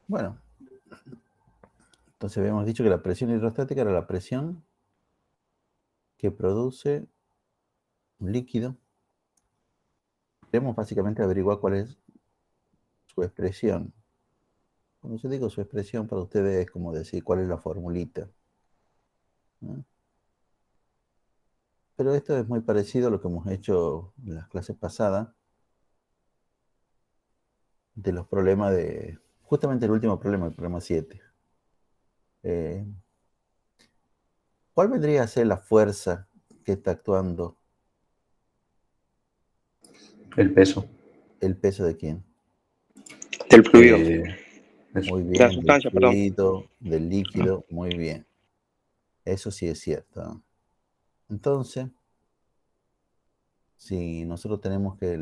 Bueno, entonces habíamos dicho que la presión hidrostática era la presión que produce un líquido. Queremos básicamente averiguar cuál es su expresión. Cuando yo digo su expresión, para ustedes es como decir cuál es la formulita, ¿no? Pero esto es muy parecido a lo que hemos hecho en las clases pasadas, de los problemas de, justamente el último problema, el problema 7. Eh, ¿Cuál vendría a ser la fuerza que está actuando? El peso. ¿El peso de quién? Del fluido. Eso. Muy De la bien, del sustancia, perdón. fluido, del líquido, muy bien. Eso sí es cierto, ¿no? Entonces, si nosotros tenemos que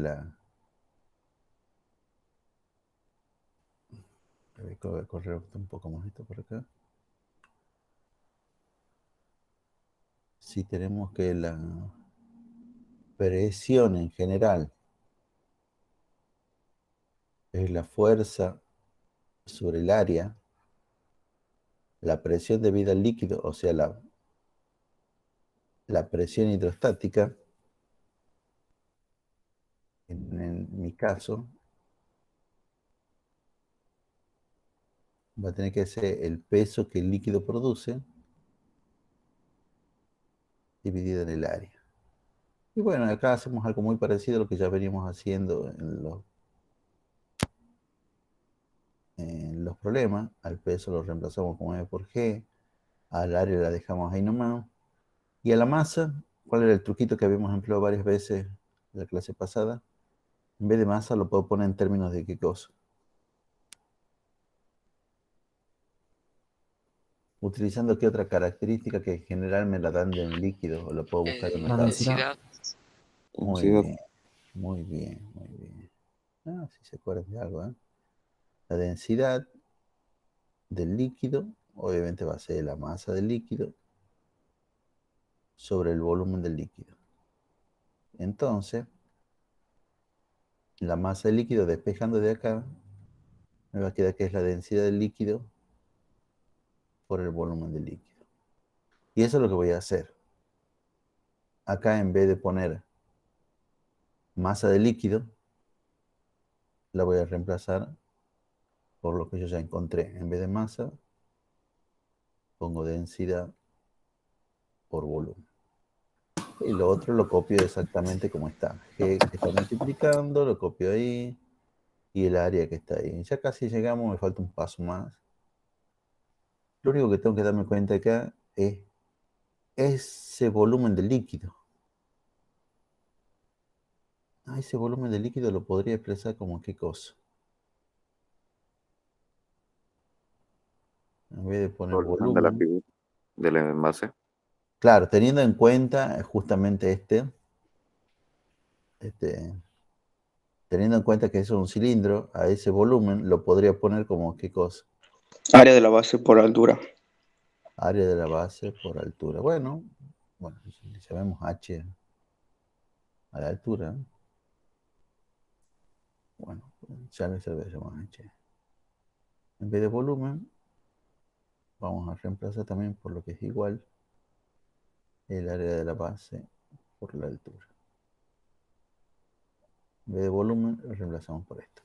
voy a correr un poco más esto por acá. Si tenemos que la presión en general es la fuerza sobre el área, la presión debida al líquido, o sea, la presión hidrostática, en mi caso, va a tener que ser el peso que el líquido produce dividido en el área. Y bueno, acá hacemos algo muy parecido a lo que ya veníamos haciendo en los problemas. Al peso lo reemplazamos con E por G, al área la dejamos ahí nomás. Y a la masa, ¿cuál era el truquito que habíamos empleado varias veces en la clase pasada? En vez de masa lo puedo poner en términos de qué cosa. Utilizando qué otra característica que en general me la dan de un líquido o lo puedo buscar en una La tabla. densidad. Muy bien, muy bien, muy bien. Ah, si se acuerdan de algo, ¿eh? La densidad del líquido, obviamente va a ser la masa del líquido sobre el volumen del líquido. Entonces, la masa del líquido despejando de acá, me va a quedar que es la densidad del líquido por el volumen del líquido. Y eso es lo que voy a hacer. Acá en vez de poner masa de líquido, la voy a reemplazar por lo que yo ya encontré. En vez de masa, pongo densidad por volumen. Y lo otro lo copio exactamente como está. G que está multiplicando, lo copio ahí. Y el área que está ahí. Ya casi llegamos, me falta un paso más. Lo único que tengo que darme cuenta acá es ese volumen de líquido. Ese volumen de líquido lo podría expresar como qué cosa. En vez de poner Solución de la volumen. figura del envase. Claro, teniendo en cuenta justamente este, teniendo en cuenta que eso es un cilindro, a ese volumen lo podría poner como qué cosa. Área de la base por altura. Área de la base por altura. Bueno, si sabemos H a la altura, ¿no? Bueno, ya lo llamamos H. En vez de volumen, vamos a reemplazar también por lo que es igual el área de la base por la altura. En vez de volumen, lo reemplazamos por esto.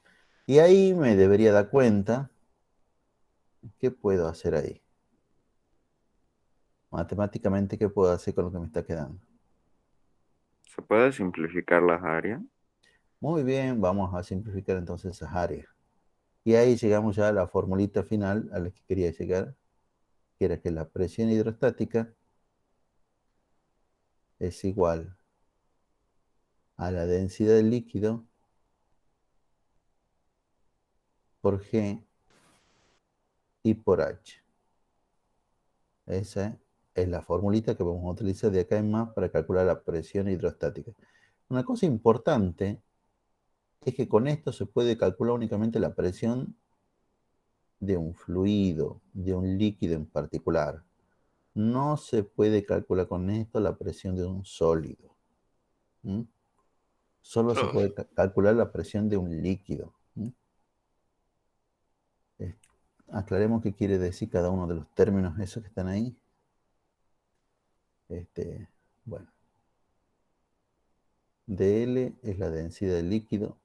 Y ahí me debería dar cuenta qué puedo hacer ahí. Matemáticamente, ¿qué puedo hacer con lo que me está quedando? ¿Se puede simplificar las áreas? Muy bien, vamos a simplificar entonces esas áreas. Y ahí llegamos ya a la formulita final a la que quería llegar, que era que la presión hidrostática es igual a la densidad del líquido por G y por H. Esa es la formulita que vamos a utilizar de acá en más para calcular la presión hidrostática. Una cosa importante es que con esto se puede calcular únicamente la presión de un fluido, de un líquido en particular. No se puede calcular con esto la presión de un sólido. ¿Mm? Solo se puede calcular la presión de un líquido. ¿Mm? aclaremos qué quiere decir cada uno de los términos esos que están ahí. Bueno, dl es la densidad del líquido.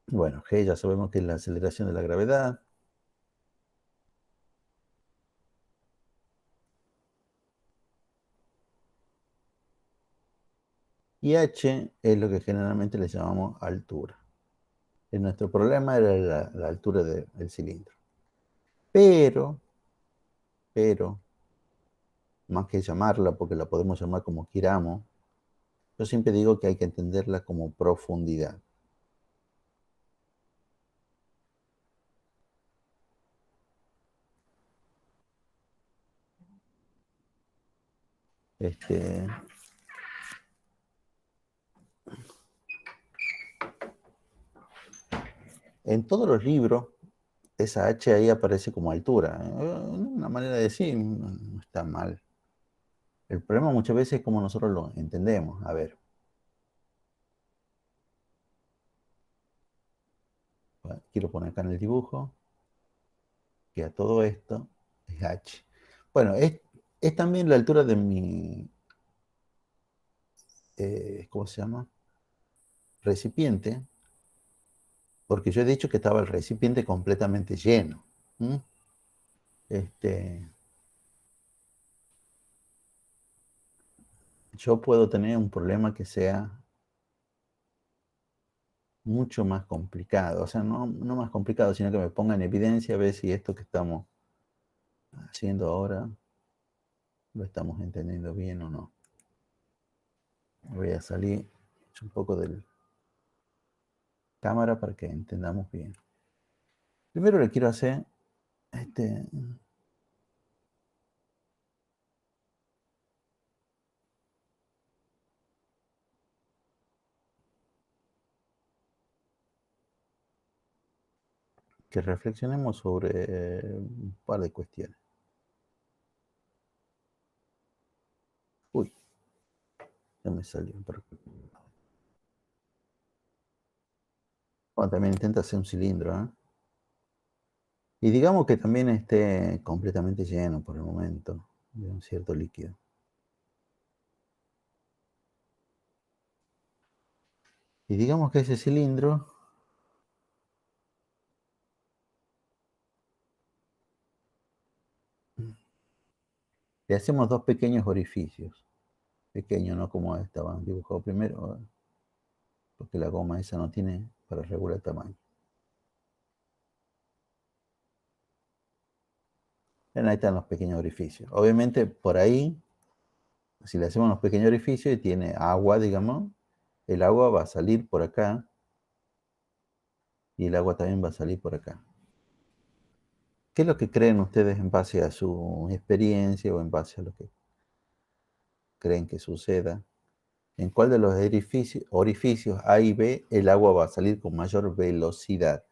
Bueno, g ya sabemos que es la aceleración de la gravedad. Y h es lo que generalmente le llamamos altura. Nuestro problema era la altura del cilindro. Pero, más que llamarla, porque la podemos llamar como queramos, yo siempre digo que hay que entenderla como profundidad. En todos los libros, esa H ahí aparece como altura. Una manera de decir, no está mal. El problema muchas veces es como nosotros lo entendemos. A ver. Bueno, quiero poner acá en el dibujo que a todo esto es H. Bueno, es también la altura de mi, ¿cómo se llama? Recipiente, porque yo he dicho que estaba el recipiente completamente lleno. ¿Mm? Yo puedo tener un problema que sea mucho más complicado, o sea, no más complicado, sino que me ponga en evidencia a ver si esto que estamos haciendo ahora lo estamos entendiendo bien o no. Voy a salir un poco de cámara para que entendamos bien. Primero le quiero hacer que reflexionemos sobre un par de cuestiones. Uy, ya me salió. Bueno, también intenta hacer un cilindro, ¿eh? Y digamos que también esté completamente lleno por el momento de un cierto líquido. Y digamos que ese cilindro le hacemos dos pequeños orificios. Pequeños, no como estaban dibujados primero, porque la goma esa no tiene para regular el tamaño. Ahí están los pequeños orificios. Obviamente por ahí, si le hacemos los pequeños orificios y tiene agua, digamos, el agua va a salir por acá y el agua también va a salir por acá. ¿Qué es lo que creen ustedes en base a su experiencia o en base a lo que creen que suceda? ¿En cuál de los orificios A y B el agua va a salir con mayor velocidad?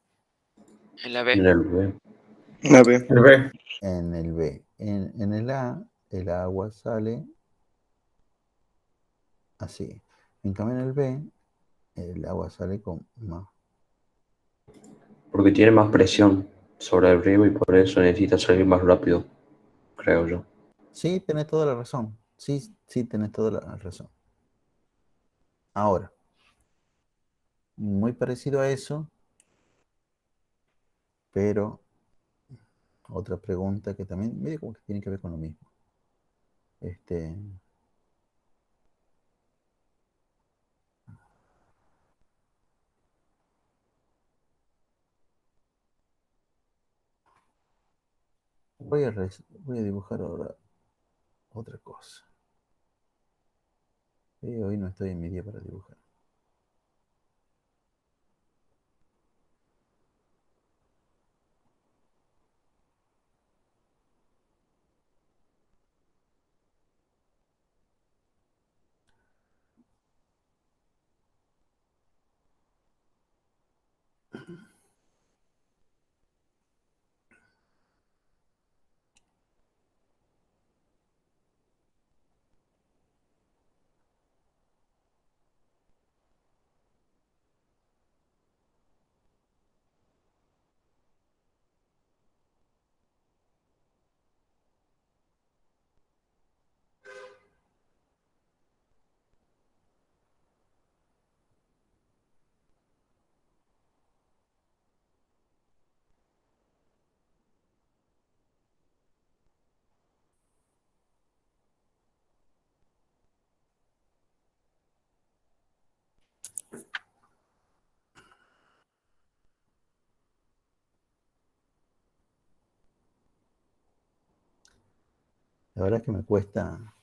En la En B. el B. La B. El B. En el B. En el A, el agua sale así. En cambio, en el B, el agua sale con más. Porque tiene más presión sobre el río y por eso necesita salir más rápido, creo yo. Sí, tenés toda la razón. Sí, tenés toda la razón. Ahora, muy parecido a eso, pero otra pregunta que también medio como que tiene que ver con lo mismo. Voy a dibujar ahora otra cosa. Hoy no estoy en mi día para dibujar. La verdad es que me cuesta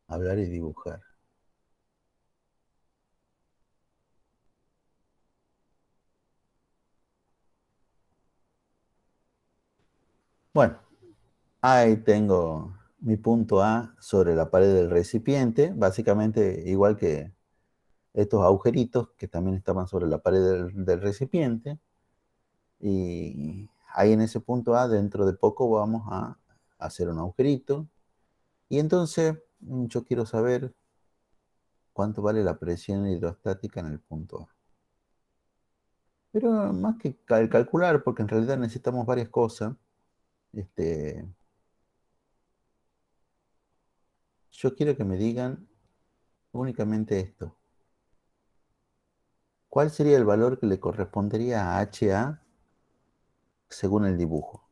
hablar y dibujar. Bueno, ahí tengo mi punto A sobre la pared del recipiente, básicamente igual que estos agujeritos que también estaban sobre la pared del recipiente. Y ahí en ese punto A, dentro de poco vamos a hacer un agujerito. Y entonces yo quiero saber cuánto vale la presión hidrostática en el punto A. Pero más que calcular, porque en realidad necesitamos varias cosas, este, yo quiero que me digan únicamente esto. ¿Cuál sería el valor que le correspondería a HA según el dibujo?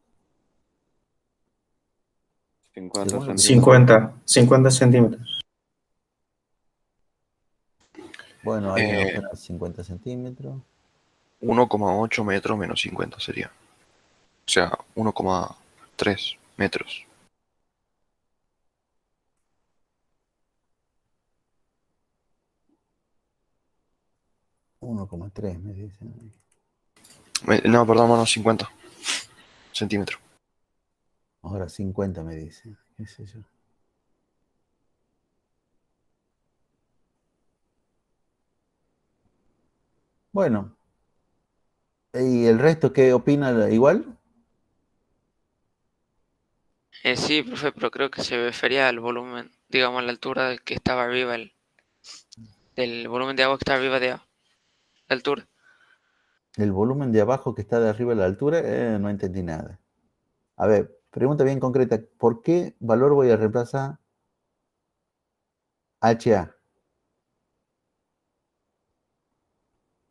50 Según lo que centímetros. ustedes... 50 centímetros. Bueno, alguien va a Eh, poner 50 centímetros. 1,8 metros menos 50 sería. O sea, 1,3 metros. 1,3 me dicen. No, perdón, menos 50 centímetros. Ahora 50 me dicen. ¿Qué sé yo? Bueno, ¿y el resto qué opina igual? Sí, profe, pero creo que se refería al volumen, digamos, la altura del que estaba arriba, del volumen de agua que estaba arriba de la altura. El volumen de abajo que está de arriba a la altura, no entendí nada. A ver, pregunta bien concreta. ¿Por qué valor voy a reemplazar HA?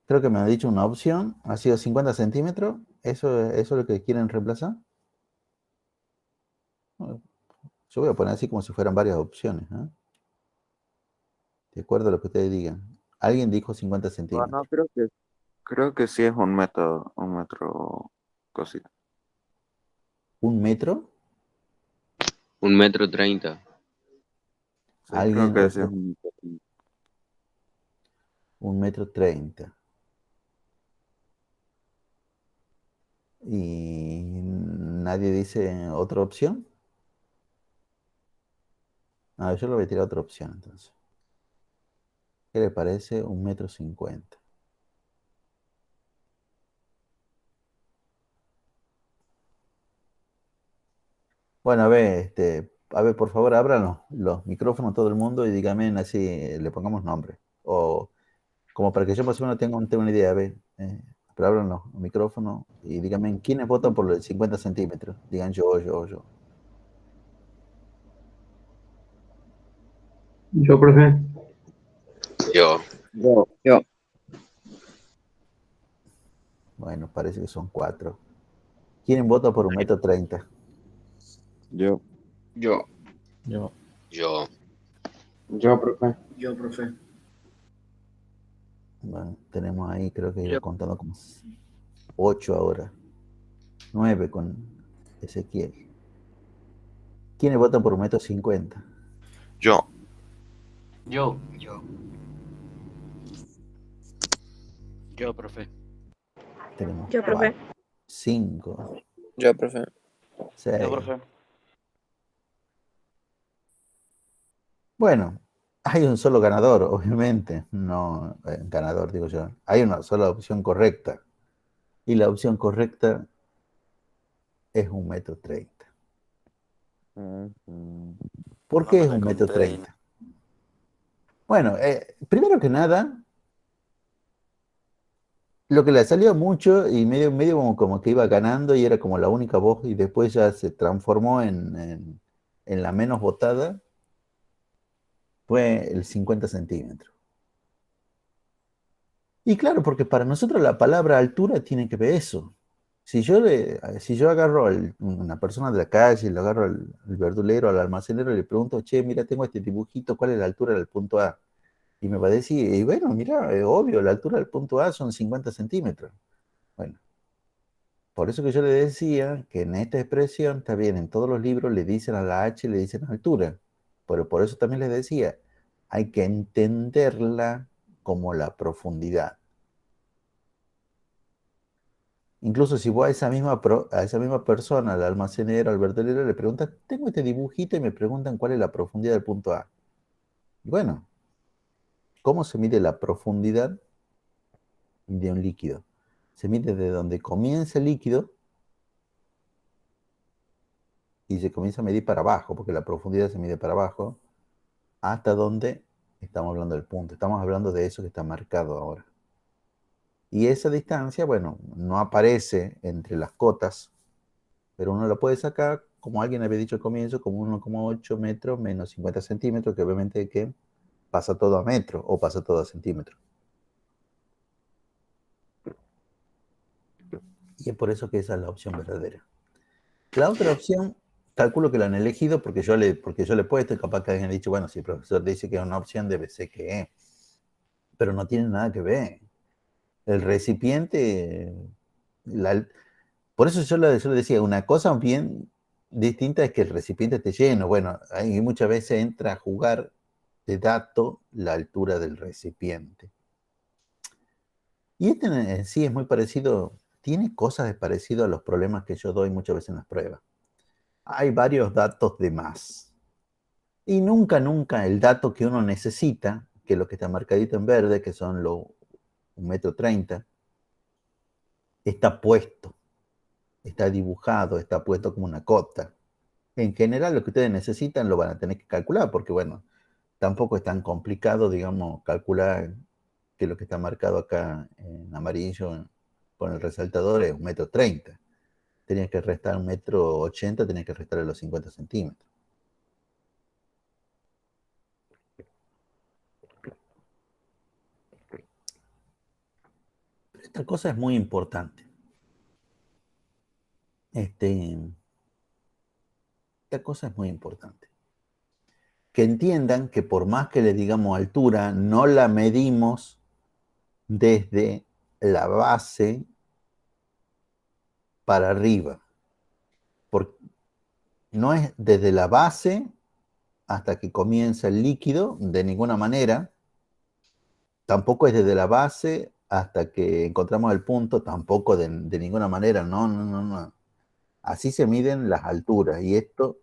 Creo que me ha dicho una opción. Ha sido 50 centímetros. ¿Eso es lo que quieren reemplazar? Bueno, yo voy a poner así como si fueran varias opciones, ¿eh? De acuerdo a lo que ustedes digan. Alguien dijo 50 Bueno, centímetros. creo que sí es un metro cosita. ¿Un metro? 1,30 m. Sí, creo Alguien, que sí es un metro. 1,30 m. Y nadie dice otra opción. Yo le voy a tirar otra opción entonces. ¿Qué le parece? 1,50 m. Bueno, a ver, por favor, abran los micrófonos todo el mundo y díganme así, le pongamos nombre. O como para que yo más o menos tenga una idea, a ver, pero abran los micrófonos y díganme quiénes votan por los 50 centímetros. Digan yo. Yo, profe. Yo. Yo. Bueno, parece que son 4. ¿Quién vota por 1,30 m? Yo, Yo. Yo. Yo. Yo, profe. Yo, profe. Bueno, tenemos ahí, creo que iba contando como 8 ahora. 9 con Ezequiel. ¿Quiénes votan por 1,50 m? Yo, Yo. Yo, profe. Tenemos Yo, profe. 4, 5, yo, profe. 6. Bueno, hay un solo ganador, obviamente. No, ganador, digo yo. Hay una sola opción correcta. Y la opción correcta es 1,30 m. ¿Por No qué me es la 1,30 m? conté. Bueno, primero que nada, lo que le salió mucho y medio como que iba ganando y era como la única voz y después ya se transformó en la menos votada, fue el 50 centímetros. Y claro, porque para nosotros la palabra altura tiene que ver eso. Si yo agarro a una persona de la calle, le agarro al verdulero, al almacenero y le pregunto, che, mira, tengo este dibujito, ¿cuál es la altura del punto A? Y me va a decir, y bueno, mira, obvio, la altura del punto A son 50 centímetros. Bueno, Por eso que yo le decía que en esta expresión, está bien, en todos los libros le dicen a la H, le dicen altura. Pero por eso también les decía, hay que entenderla como la profundidad. Incluso si vos a esa misma persona, al almacenero, al vertedero, le preguntas, tengo este dibujito y me preguntan cuál es la profundidad del punto A. Y bueno, ¿cómo se mide la profundidad de un líquido? Se mide de donde comienza el líquido y se comienza a medir para abajo, porque la profundidad se mide para abajo, hasta donde estamos hablando del punto. Estamos hablando de eso que está marcado ahora. Y esa distancia, bueno, no aparece entre las cotas, pero uno la puede sacar, como alguien había dicho al comienzo, como 1,8 metros menos 50 centímetros, que obviamente que pasa todo a metro o pasa todo a centímetro. Y es por eso que esa es la opción verdadera. La otra opción, calculo que la han elegido porque yo le he puesto, y capaz que alguien ha dicho, bueno, si el profesor dice que es una opción, debe ser que es. Pero no tiene nada que ver. El recipiente, por eso yo le decía, una cosa bien distinta es que el recipiente esté lleno. Bueno, ahí muchas veces entra a jugar de dato la altura del recipiente. Y este en sí es muy parecido, tiene cosas de parecido a los problemas que yo doy muchas veces en las pruebas. Hay varios datos de más. Y nunca el dato que uno necesita, que es lo que está marcadito en verde, que son los 1,30 m, está puesto, está dibujado, está puesto como una cota. En general, lo que ustedes necesitan lo van a tener que calcular, porque bueno, tampoco es tan complicado, digamos, calcular que lo que está marcado acá en amarillo con el resaltador es 1,30 m. Tenías que restar 1,80 m, tenías que restarle los 50 centímetros. Pero esta cosa es muy importante. Esta cosa es muy importante. Que entiendan que por más que le digamos altura, no la medimos desde la base para arriba. Porque no es desde la base hasta que comienza el líquido, de ninguna manera. Tampoco es desde la base hasta que encontramos el punto, tampoco de ninguna manera. No. Así se miden las alturas. Y esto,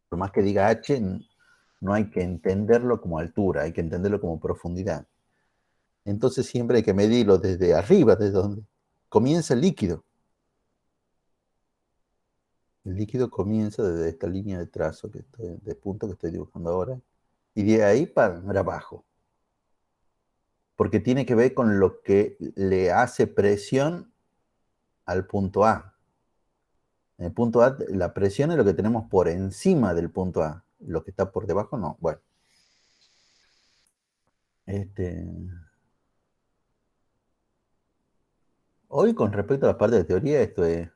por más que diga H, no hay que entenderlo como altura, hay que entenderlo como profundidad. Entonces siempre hay que medirlo desde arriba, desde donde comienza el líquido. El líquido comienza desde esta línea de trazo, de punto que estoy dibujando ahora, y de ahí para abajo. Porque tiene que ver con lo que le hace presión al punto A. En el punto A, la presión es lo que tenemos por encima del punto A. Lo que está por debajo, no. Bueno. Hoy, con respecto a la parte de teoría, esto es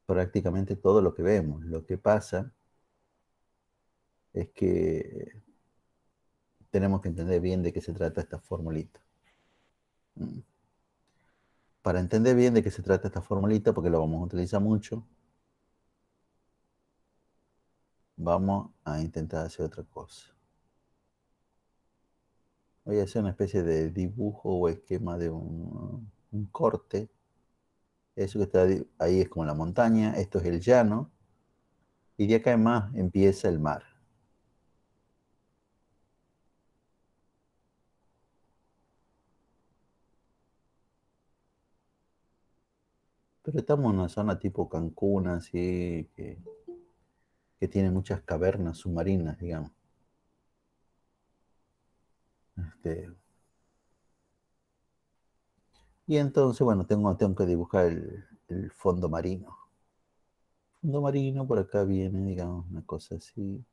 prácticamente todo lo que vemos. Lo que pasa es que tenemos que entender bien de qué se trata esta formulita. Para entender bien de qué se trata esta formulita, porque lo vamos a utilizar mucho, vamos a intentar hacer otra cosa. Voy a hacer una especie de dibujo o esquema de un corte. Eso que está ahí es como la montaña, esto es el llano, y de acá en más empieza el mar. Pero estamos en una zona tipo Cancún, así, que tiene muchas cavernas submarinas, digamos. Y entonces, bueno, tengo que dibujar el fondo marino. Fondo marino, por acá viene, digamos, una cosa así.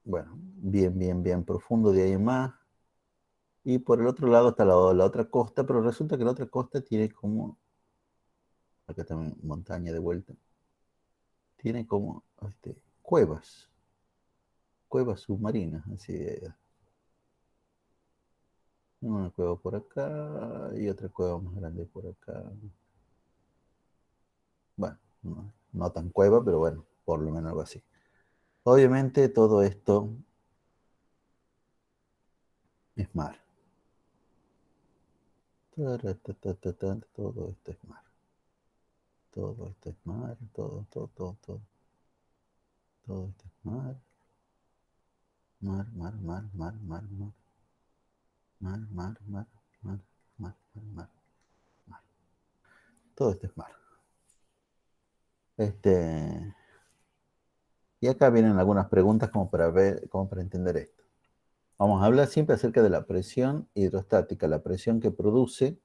Bueno, bien profundo de ahí en más. Y por el otro lado está la otra costa, pero resulta que la otra costa tiene como, acá también montaña de vuelta, tiene como cuevas. cuevas submarinas, así una cueva por acá y otra cueva más grande por acá. Bueno, no tan cueva, pero bueno, por lo menos algo así. Obviamente todo esto es mar. Todo esto es mar. Todo esto es mar, todo esto es mar. Mar, mar, mar, mar, mar, mar. Mar, mar, mar, mar, mar, mar, mar, mar. Todo esto es mar. Y acá vienen algunas preguntas como para ver, como para entender esto. Vamos a hablar siempre acerca de la presión hidrostática, la presión que produce,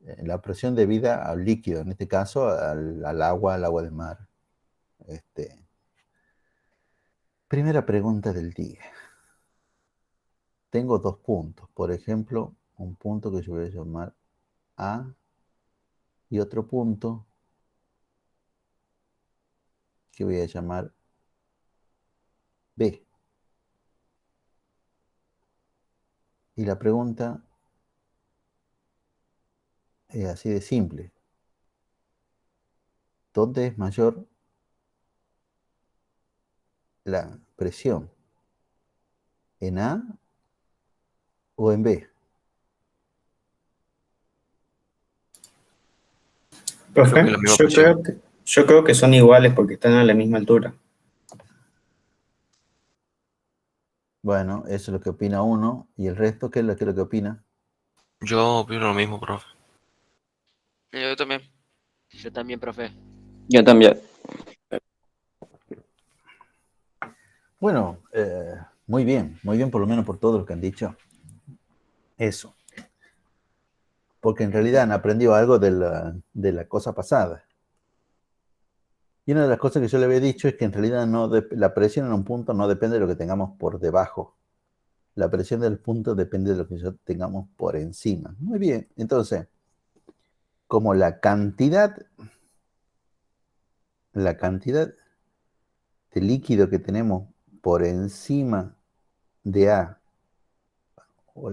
la presión debida al líquido, en este caso al agua de mar. Primera pregunta del día. Tengo dos puntos, por ejemplo, un punto que yo voy a llamar A y otro punto que voy a llamar B. Y la pregunta es así de simple. ¿Dónde es mayor la presión? ¿En A o en B? Creo que Profe, es la misma presión. yo creo que son iguales porque están a la misma altura. Bueno, eso es lo que opina uno. ¿Y el resto qué es lo que opina? Yo opino lo mismo, profe. Yo también. Yo también, profe. Yo también. Bueno, muy bien por lo menos por todo lo que han dicho. Eso. Porque en realidad han aprendido algo de la cosa pasada. Y una de las cosas que yo le había dicho es que en realidad la presión en un punto no depende de lo que tengamos por debajo. La presión del punto depende de lo que tengamos por encima. Muy bien. Entonces, como la cantidad de líquido que tenemos por encima de A o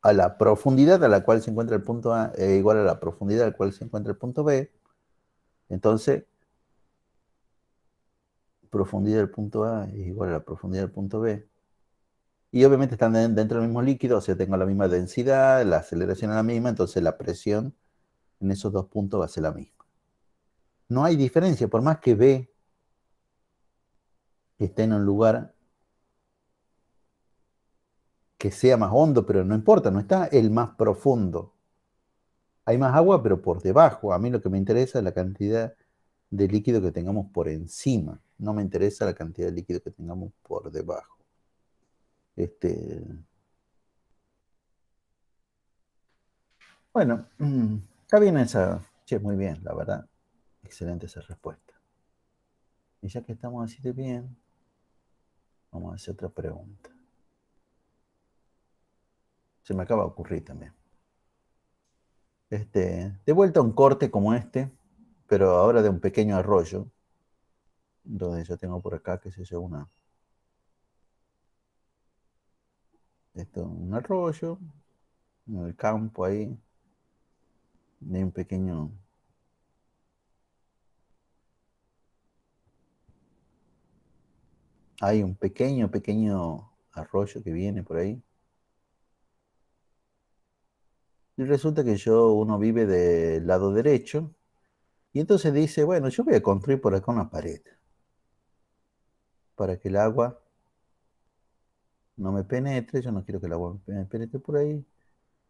a la profundidad a la cual se encuentra el punto A es igual a la profundidad a la cual se encuentra el punto B, entonces profundidad del punto A es igual a la profundidad del punto B. Y obviamente están dentro del mismo líquido, o sea, tengo la misma densidad, la aceleración es la misma, entonces la presión en esos dos puntos va a ser la misma. No hay diferencia, por más que B esté en un lugar que sea más hondo, pero no importa, no está el más profundo. Hay más agua, pero por debajo. A mí lo que me interesa es la cantidad de líquido que tengamos por encima. No me interesa la cantidad de líquido que tengamos por debajo. Bueno, está bien esa. Che, muy bien, la verdad. Excelente esa respuesta. Y ya que estamos así de bien, vamos a hacer otra pregunta. Se me acaba de ocurrir también. De vuelta a un corte como este, pero ahora de un pequeño arroyo, donde yo tengo por acá, qué sé yo, un arroyo, en el campo ahí, de un pequeño. Hay un pequeño arroyo que viene por ahí. Y resulta que uno vive del lado derecho. Y entonces dice, bueno, yo voy a construir por acá una pared. Para que el agua no me penetre. Yo no quiero que el agua me penetre por ahí.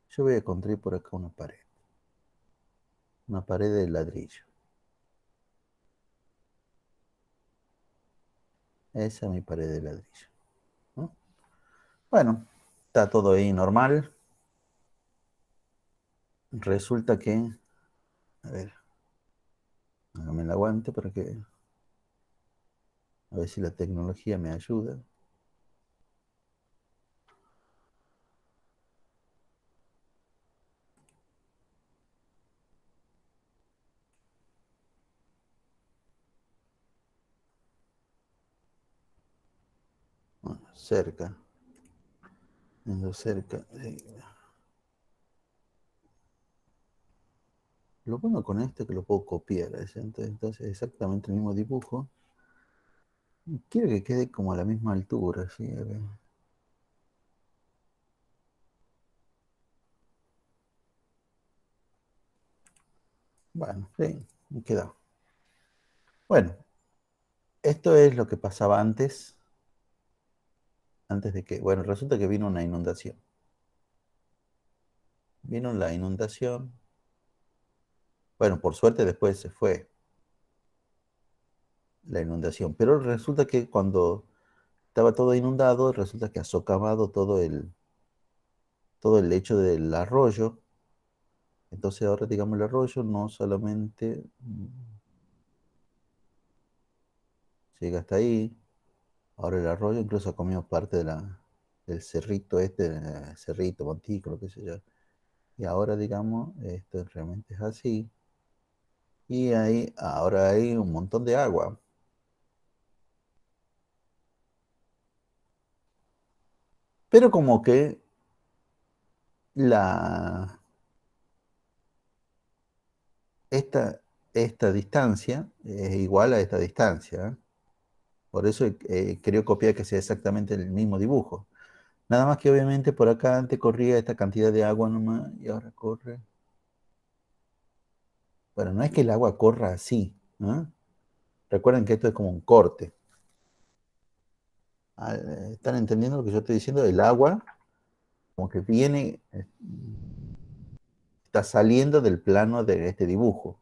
Yo voy a construir por acá una pared. Una pared de ladrillo. Esa es mi pared de ladrillo, ¿no? Bueno, está todo ahí normal. Resulta que, a ver, hágame el aguante para que, a ver si la tecnología me ayuda. cerca. Cerca. Lo bueno con esto es que lo puedo copiar. Entonces exactamente el mismo dibujo. Quiero que quede como a la misma altura. ¿Sí? A ver. Bueno, sí, me queda. Bueno, esto es lo que pasaba antes. Antes de que, bueno, resulta que vino una inundación. Vino la inundación. Bueno, por suerte después se fue la inundación. Pero resulta que cuando estaba todo inundado, resulta que ha socavado todo el lecho del arroyo. Entonces ahora, digamos, el arroyo no solamente llega hasta ahí. Ahora el arroyo incluso ha comido parte del cerrito cerrito, montículo, qué sé yo. Y ahora, digamos, esto realmente es así. Y ahora hay un montón de agua. Pero como que la, esta, esta distancia es igual a esta distancia. ¿Eh? Por eso quería copiar que sea exactamente el mismo dibujo. Nada más que obviamente por acá antes corría esta cantidad de agua nomás y ahora corre. Bueno, no es que el agua corra así. ¿No? Recuerden que esto es como un corte. ¿Están entendiendo lo que yo estoy diciendo? El agua como que viene, está saliendo del plano de este dibujo.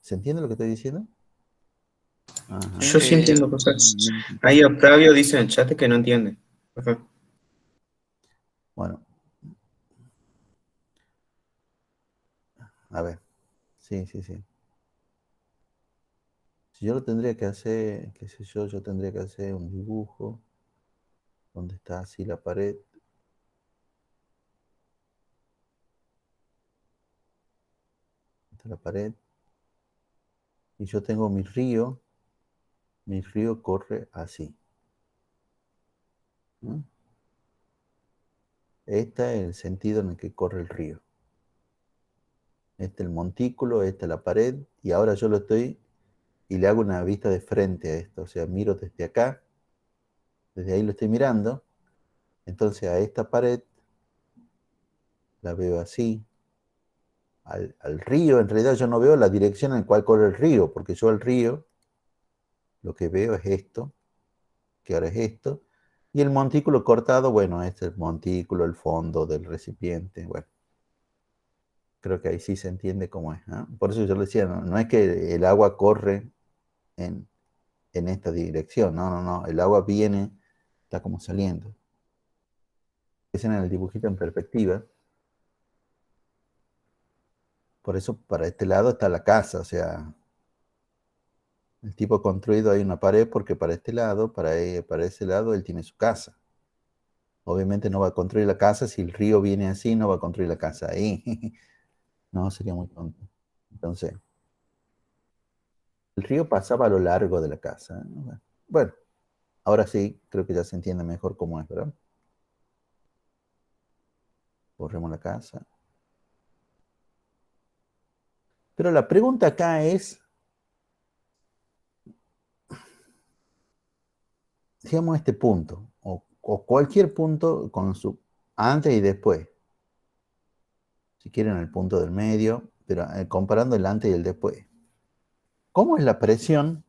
¿Se entiende lo que estoy diciendo? Ajá. Yo sí Sí, entiendo, profe. Ahí Octavio dice en el chat que no entiende. Profe. Bueno, a ver. Sí, sí, sí. Si yo lo tendría que hacer, qué sé yo tendría que hacer un dibujo donde está así la pared. Está la pared. Y yo tengo mi río. Mi río corre así. ¿No? Este es el sentido en el que corre el río. Este es el montículo, esta es la pared. Y ahora yo lo estoy y le hago una vista de frente a esto. O sea, miro desde acá. Desde ahí lo estoy mirando. Entonces a esta pared la veo así. Al río, en realidad yo no veo la dirección en la cual corre el río, porque yo al río lo que veo es esto, que ahora es esto, y el montículo cortado, bueno, este es el montículo, el fondo del recipiente, bueno, creo que ahí sí se entiende cómo es, ¿no? Por eso yo le decía, no es que el agua corre en, en esta dirección, no, el agua viene, está como saliendo. Ese en el dibujito en perspectiva. Por eso para este lado está la casa, o sea, el tipo ha construido ahí una pared porque para este lado, para ese lado, él tiene su casa. Obviamente no va a construir la casa, si el río viene así, no va a construir la casa ahí. No, sería muy tonto. Entonces, el río pasaba a lo largo de la casa. ¿Eh? Bueno, ahora sí, creo que ya se entiende mejor cómo es, ¿verdad? Borremos la casa. Pero la pregunta acá es, digamos este punto, o cualquier punto con su antes y después. Si quieren el punto del medio, pero comparando el antes y el después. ¿Cómo es la presión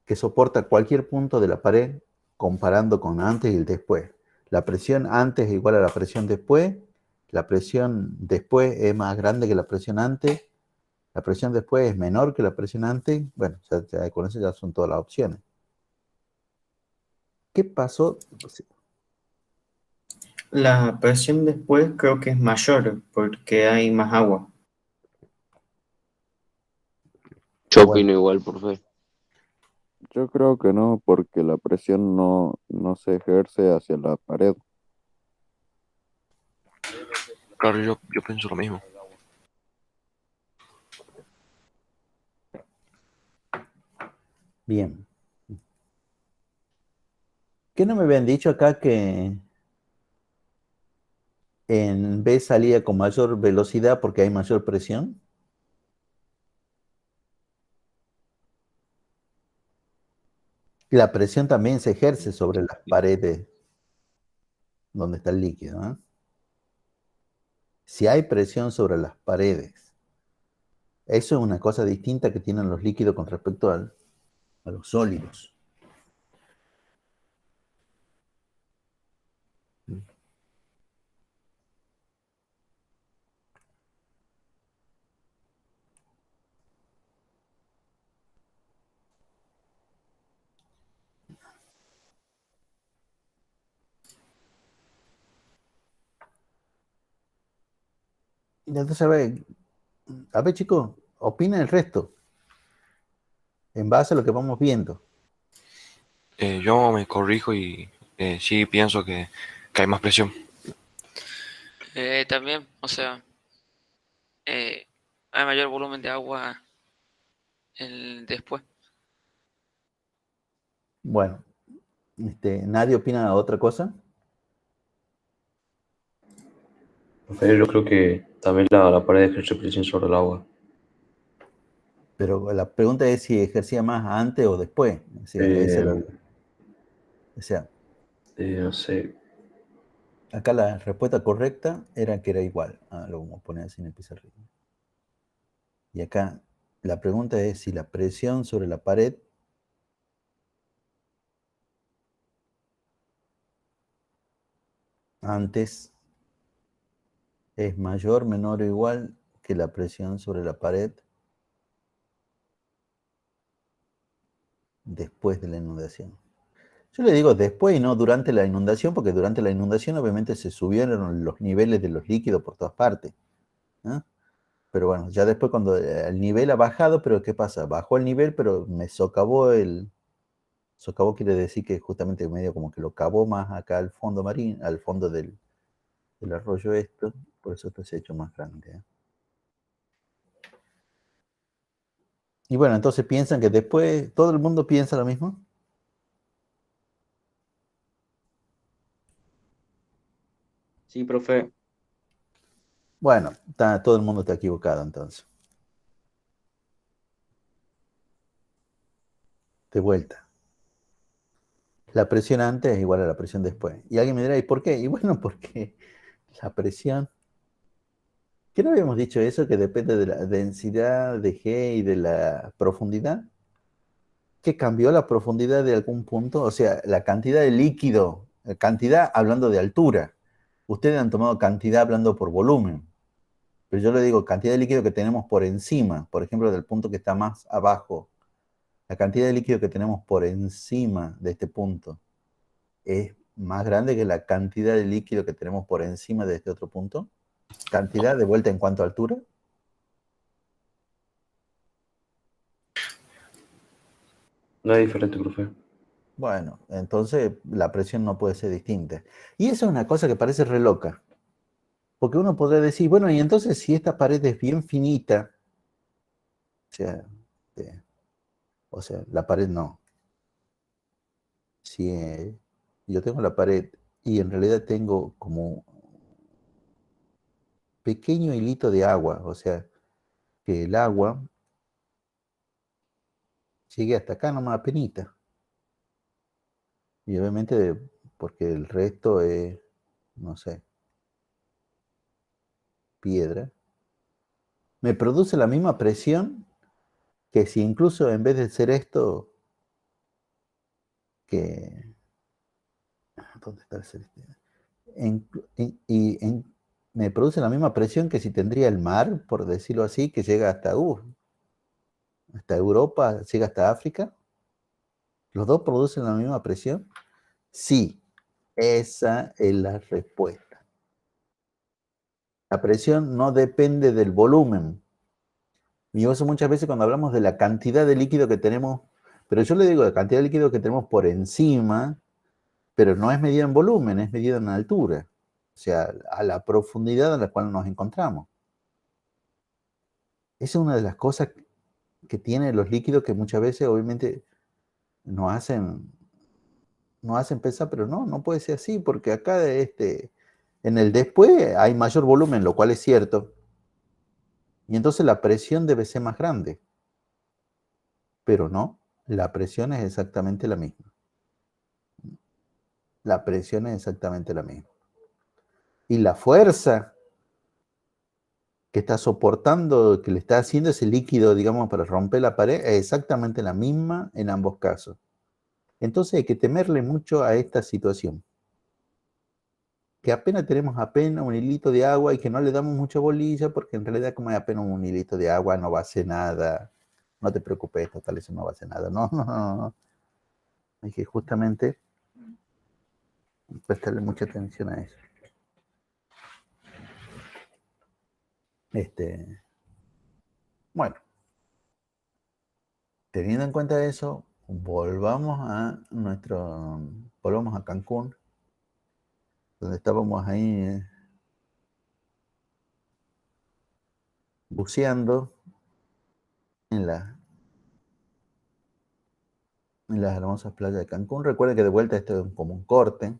que soporta cualquier punto de la pared comparando con antes y el después? La presión antes es igual a la presión después, la presión después es más grande que la presión antes, la presión después es menor que la presión antes. Bueno, con eso ya son todas las opciones. ¿Qué pasó? La presión después creo que es mayor porque hay más agua. Yo Bueno, opino igual, profe. Yo creo que no, porque la presión no se ejerce hacia la pared. Claro, yo pienso lo mismo. bien. ¿Qué no me habían dicho acá que en B salía con mayor velocidad porque hay mayor presión? La presión también se ejerce sobre las paredes donde está el líquido, ¿eh? Si hay presión sobre las paredes, eso es una cosa distinta que tienen los líquidos con respecto a los sólidos. Y entonces, a ver, chicos, opinen el resto, en base a lo que vamos viendo. Yo me corrijo y sí pienso que hay más presión. También, o sea, hay mayor volumen de agua después. Bueno, ¿nadie opina otra cosa? Profe, yo creo que también la pared ejerce presión sobre el agua. Pero la pregunta es si ejercía más antes o después. O sea, o sea, No sé. acá la respuesta correcta era que era igual. Lo vamos a poner así en el pizarrín. Y acá la pregunta es si la presión sobre la pared antes es mayor, menor o igual que la presión sobre la pared después de la inundación. Yo le digo después y no durante la inundación, porque durante la inundación obviamente se subieron los niveles de los líquidos por todas partes, ¿no? Pero bueno, ya después cuando el nivel ha bajado, pero ¿qué pasa? Bajó el nivel, pero me socavó Socavó quiere decir que justamente medio como que lo cavó más acá al fondo marino, al fondo del arroyo esto, por eso esto se ha hecho más grande, ¿eh? Y bueno, entonces piensan que después todo el mundo piensa lo mismo. Sí, profe. Bueno, todo el mundo está equivocado entonces. De vuelta. La presión antes es igual a la presión después. Y alguien me dirá, ¿y por qué? Y bueno, porque la presión... ¿Qué no habíamos dicho eso? Que depende de la densidad de G y de la profundidad. ¿Que cambió la profundidad de algún punto? O sea, la cantidad de líquido, cantidad hablando de altura. Ustedes han tomado cantidad hablando por volumen. Pero yo le digo cantidad de líquido que tenemos por encima, por ejemplo, del punto que está más abajo. La cantidad de líquido que tenemos por encima de este punto es más grande que la cantidad de líquido que tenemos por encima de este otro punto. Cantidad de vuelta en cuanto a altura. No es diferente, profe. Bueno, entonces la presión no puede ser distinta. Y eso es una cosa que parece re loca. Porque uno podría decir, bueno, y entonces si esta pared es bien finita, o sea, eh, la pared no. Si yo tengo la pared y en realidad tengo como pequeño hilito de agua, o sea, que el agua llegue hasta acá nomás apenita. Y obviamente porque el resto es, no sé, piedra. Me produce la misma presión que si incluso en vez de ser esto, que... ¿Dónde está el celeste? En- me produce la misma presión que si tendría el mar, por decirlo así, que llega hasta Europa, llega hasta África. ¿Los dos producen la misma presión? Sí, esa es la respuesta. La presión no depende del volumen. Y eso muchas veces cuando hablamos de la cantidad de líquido que tenemos, pero yo le digo la cantidad de líquido que tenemos por encima, pero no es medida en volumen, es medida en altura. O sea, a la profundidad en la cual nos encontramos. Esa es una de las cosas que tienen los líquidos que muchas veces obviamente nos hacen nos hacen pensar, pero no puede ser así, porque acá en el después hay mayor volumen, lo cual es cierto, y entonces la presión debe ser más grande, pero no, la presión es exactamente la misma. La presión es exactamente la misma. Y la fuerza que está soportando, que le está haciendo ese líquido, digamos, para romper la pared, es exactamente la misma en ambos casos. Entonces hay que temerle mucho a esta situación. Que apenas tenemos apenas un hilito de agua y que no le damos mucha bolilla, porque en realidad como hay apenas un hilito de agua no va a hacer nada. No te preocupes, total, eso no va a hacer nada. No. Hay que justamente prestarle mucha atención a eso. Bueno, teniendo en cuenta eso, volvamos a Cancún, donde estábamos ahí buceando en las hermosas playas de Cancún. Recuerden que de vuelta esto es como un corte.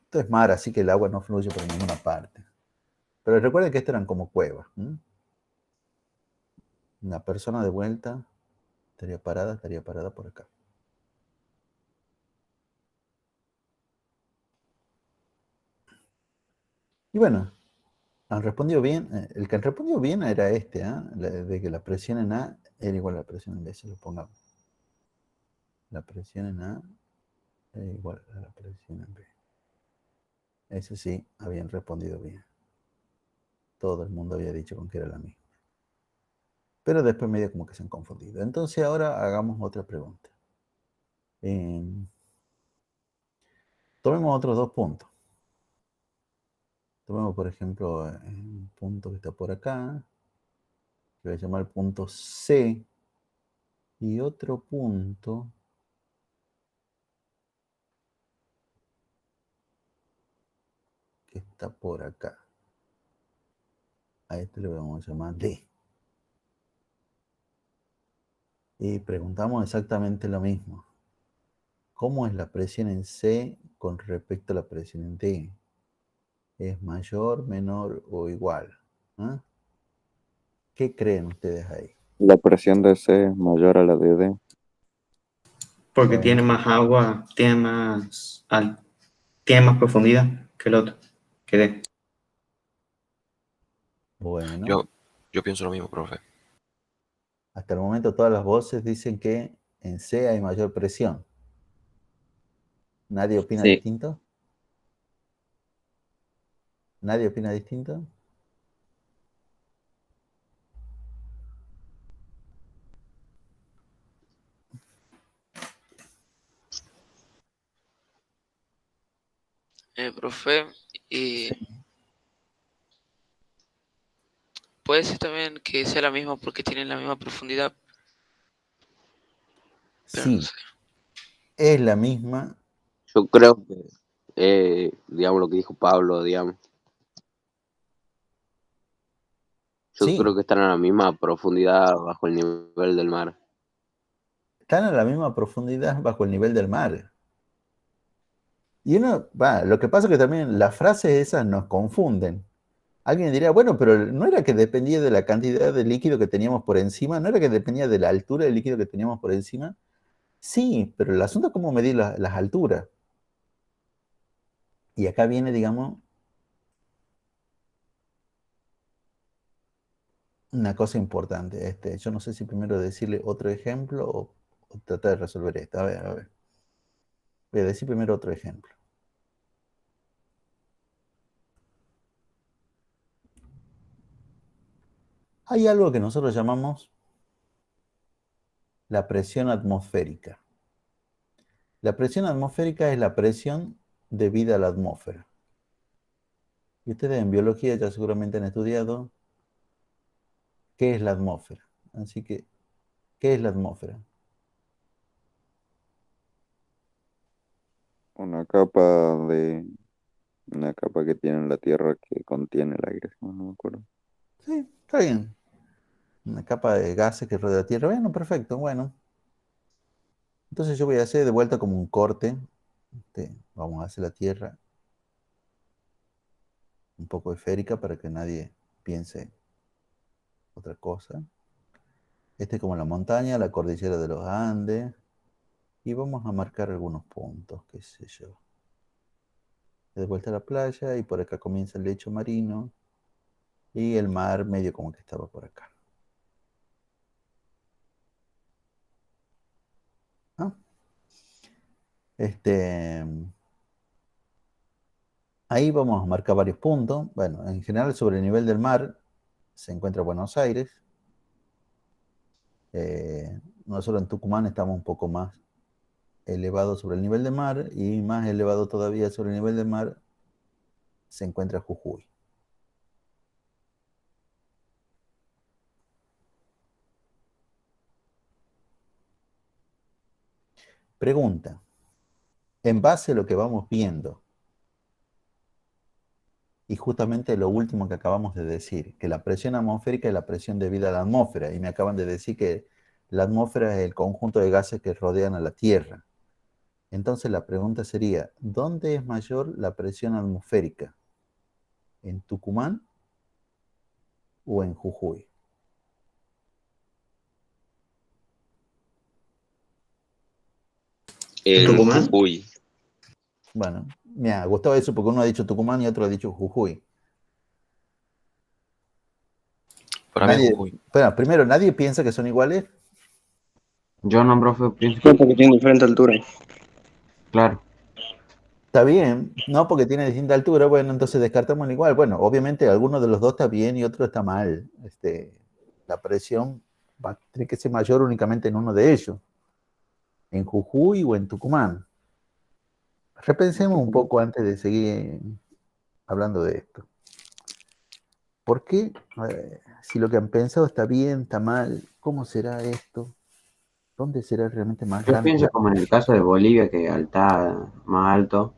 Esto es mar, así que el agua no fluye por ninguna parte. Pero recuerden que esto eran como cuevas. Una persona de vuelta estaría parada por acá. Y bueno, han respondido bien. El que han respondido bien era de que la presión en A era igual a la presión en B. Se lo pongamos. La presión en A era igual a la presión en B. Ese sí, habían respondido bien. Todo el mundo había dicho con que era la misma. Pero después medio como que se han confundido. Entonces ahora hagamos otra pregunta. Tomemos otros dos puntos. Tomemos, por ejemplo, un punto que está por acá, que voy a llamar punto C, y otro punto que está por acá. A este le vamos a llamar D. Y preguntamos exactamente lo mismo. ¿Cómo es la presión en C con respecto a la presión en D? ¿Es mayor, menor o igual? ¿Ah? ¿Qué creen ustedes ahí? La presión de C es mayor a la de D. Porque Bueno, tiene más agua, tiene más profundidad que el otro, que D. bueno. Yo pienso lo mismo, profe. Hasta el momento todas las voces dicen que en C hay mayor presión. ¿Nadie opina Sí. distinto? ¿Nadie opina distinto? Profe, y Sí. puede ser también que sea la misma porque tienen la misma profundidad, pero no Sí, sé. es la misma. Yo creo que, digamos, lo que dijo Pablo, digamos. Yo Sí, creo que están a la misma profundidad bajo el nivel del mar. están a la misma profundidad bajo el nivel del mar. Y lo que pasa es que también las frases esas nos confunden. Alguien diría, bueno, pero no era que dependía de la cantidad de líquido que teníamos por encima, no era que dependía de la altura del líquido que teníamos por encima. Sí, pero el asunto es cómo medir las alturas. Y acá viene, digamos, una cosa importante. Yo no sé si primero decirle otro ejemplo o tratar de resolver esto. A ver. Voy a decir primero otro ejemplo. Hay algo que nosotros llamamos la presión atmosférica. La presión atmosférica es la presión debida a la atmósfera. Y ustedes en biología ya seguramente han estudiado qué es la atmósfera. Así que, ¿qué es la atmósfera? Una capa de una capa que tiene la Tierra que contiene el aire, no me acuerdo. Sí, está bien. Una capa de gases que rodea la Tierra. Bueno, perfecto, bueno. Entonces yo voy a hacer de vuelta como un corte. Vamos a hacer la Tierra un poco esférica para que nadie piense otra cosa. Este es como la montaña, la cordillera de los Andes. Y vamos a marcar algunos puntos, qué sé yo. De vuelta a la playa y por acá comienza el lecho marino. Y el mar medio como que estaba por acá. ¿Ah? Ahí vamos a marcar varios puntos. Bueno, en general sobre el nivel del mar se encuentra Buenos Aires. Nosotros en Tucumán estamos un poco más elevados sobre el nivel del mar y más elevado todavía sobre el nivel del mar se encuentra Jujuy. Pregunta, en base a lo que vamos viendo y justamente lo último que acabamos de decir, que la presión atmosférica es la presión debida a la atmósfera y me acaban de decir que la atmósfera es el conjunto de gases que rodean a la Tierra. Entonces la pregunta sería, ¿dónde es mayor la presión atmosférica? ¿En Tucumán o en Jujuy? ¿En En Tucumán? Jujuy. Bueno, mira, Gustavo eso porque uno ha dicho Tucumán y otro ha dicho Jujuy. Para mí es Nadie, Jujuy. bueno, primero, nadie piensa que son iguales. Yo no, profe, pienso No, que porque tiene diferente altura. claro. Está bien, no porque tiene distinta altura, bueno, entonces descartamos el igual. Bueno, obviamente alguno de los dos está bien y otro está mal. La presión va a tener que ser mayor únicamente en uno de ellos, en Jujuy o en Tucumán. Repensemos un poco antes de seguir hablando de esto. ¿Por qué? Si lo que han pensado está bien, está mal, ¿cómo será esto? ¿Dónde será realmente más Yo grande? pienso como en el caso de Bolivia, que está más alto.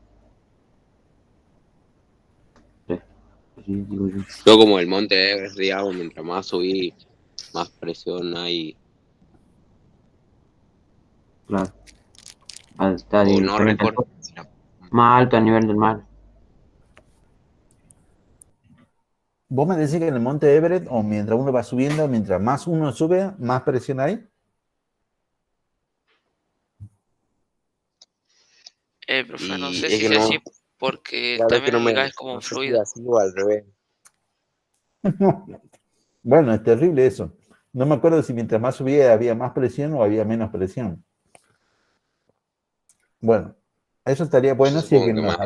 Sí, así digo yo. Yo como el Monte Everest, digamos, mientras más subí, más presión hay. Claro. Está O no diferente. recuerdo. Más alto a nivel del mar. Vos me decís que en el Monte Everest, o mientras uno va subiendo, mientras más uno sube, más presión hay. Profe, no Y sé es si que es no, así porque la verdad es que también no el me, gas es como no un sé si es fluido. así o al revés. Bueno, es terrible eso. No me acuerdo si mientras más subía había más presión o había menos presión. Bueno, eso estaría Yo bueno supongo que más.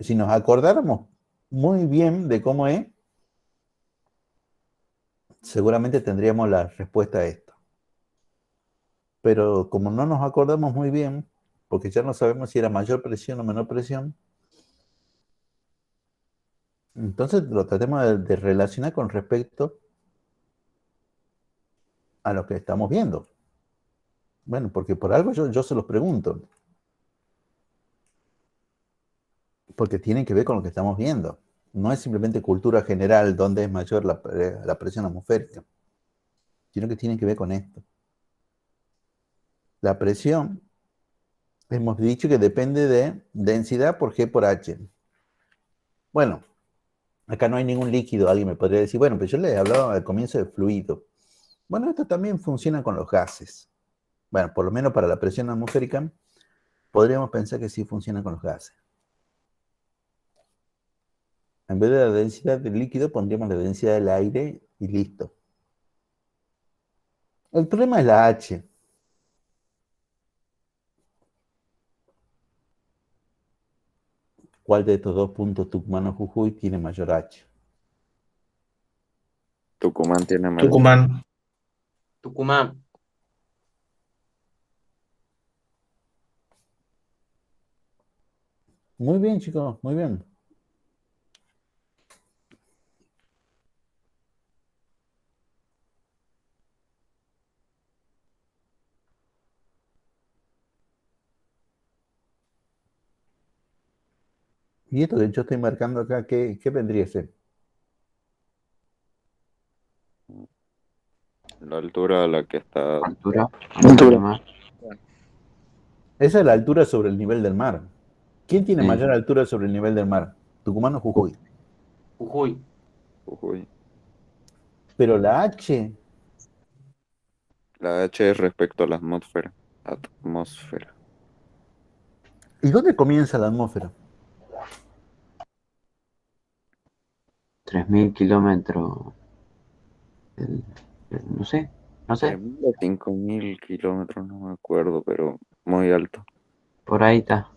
si nos acordáramos muy bien de cómo es, seguramente tendríamos la respuesta a esto. Pero como no nos acordamos muy bien, porque ya no sabemos si era mayor presión o menor presión, entonces lo tratemos de relacionar con respecto a lo que estamos viendo. Bueno, porque por algo yo se los pregunto, porque tienen que ver con lo que estamos viendo. No es simplemente cultura general donde es mayor la presión atmosférica, sino que tienen que ver con esto. La presión, hemos dicho que depende de densidad por G por H. Bueno, acá no hay ningún líquido. Alguien me podría decir, bueno, pero yo les hablaba al comienzo de fluido. Bueno, esto también funciona con los gases. Bueno, por lo menos para la presión atmosférica, podríamos pensar que sí funciona con los gases. En vez de la densidad del líquido, pondríamos la densidad del aire y listo. El problema es la H. ¿Cuál de estos dos puntos, Tucumán o Jujuy, tiene mayor H? Tucumán tiene mayor. Tucumán. Tucumán. Muy bien, chicos, muy bien. Y esto que yo estoy marcando acá, ¿qué vendría a ser? La altura a la que está. Altura, a nivel del mar. Esa es la altura sobre el nivel del mar. ¿Quién tiene Sí. mayor altura sobre el nivel del mar? ¿Tucumán o Jujuy? Jujuy. Uy, Pero la H, la H es respecto a la atmósfera. Atmósfera. ¿y dónde comienza la atmósfera? 3.000 kilómetros. No sé, no sé. 3.000 o 5.000 kilómetros, no me acuerdo, pero muy alto. Por ahí está.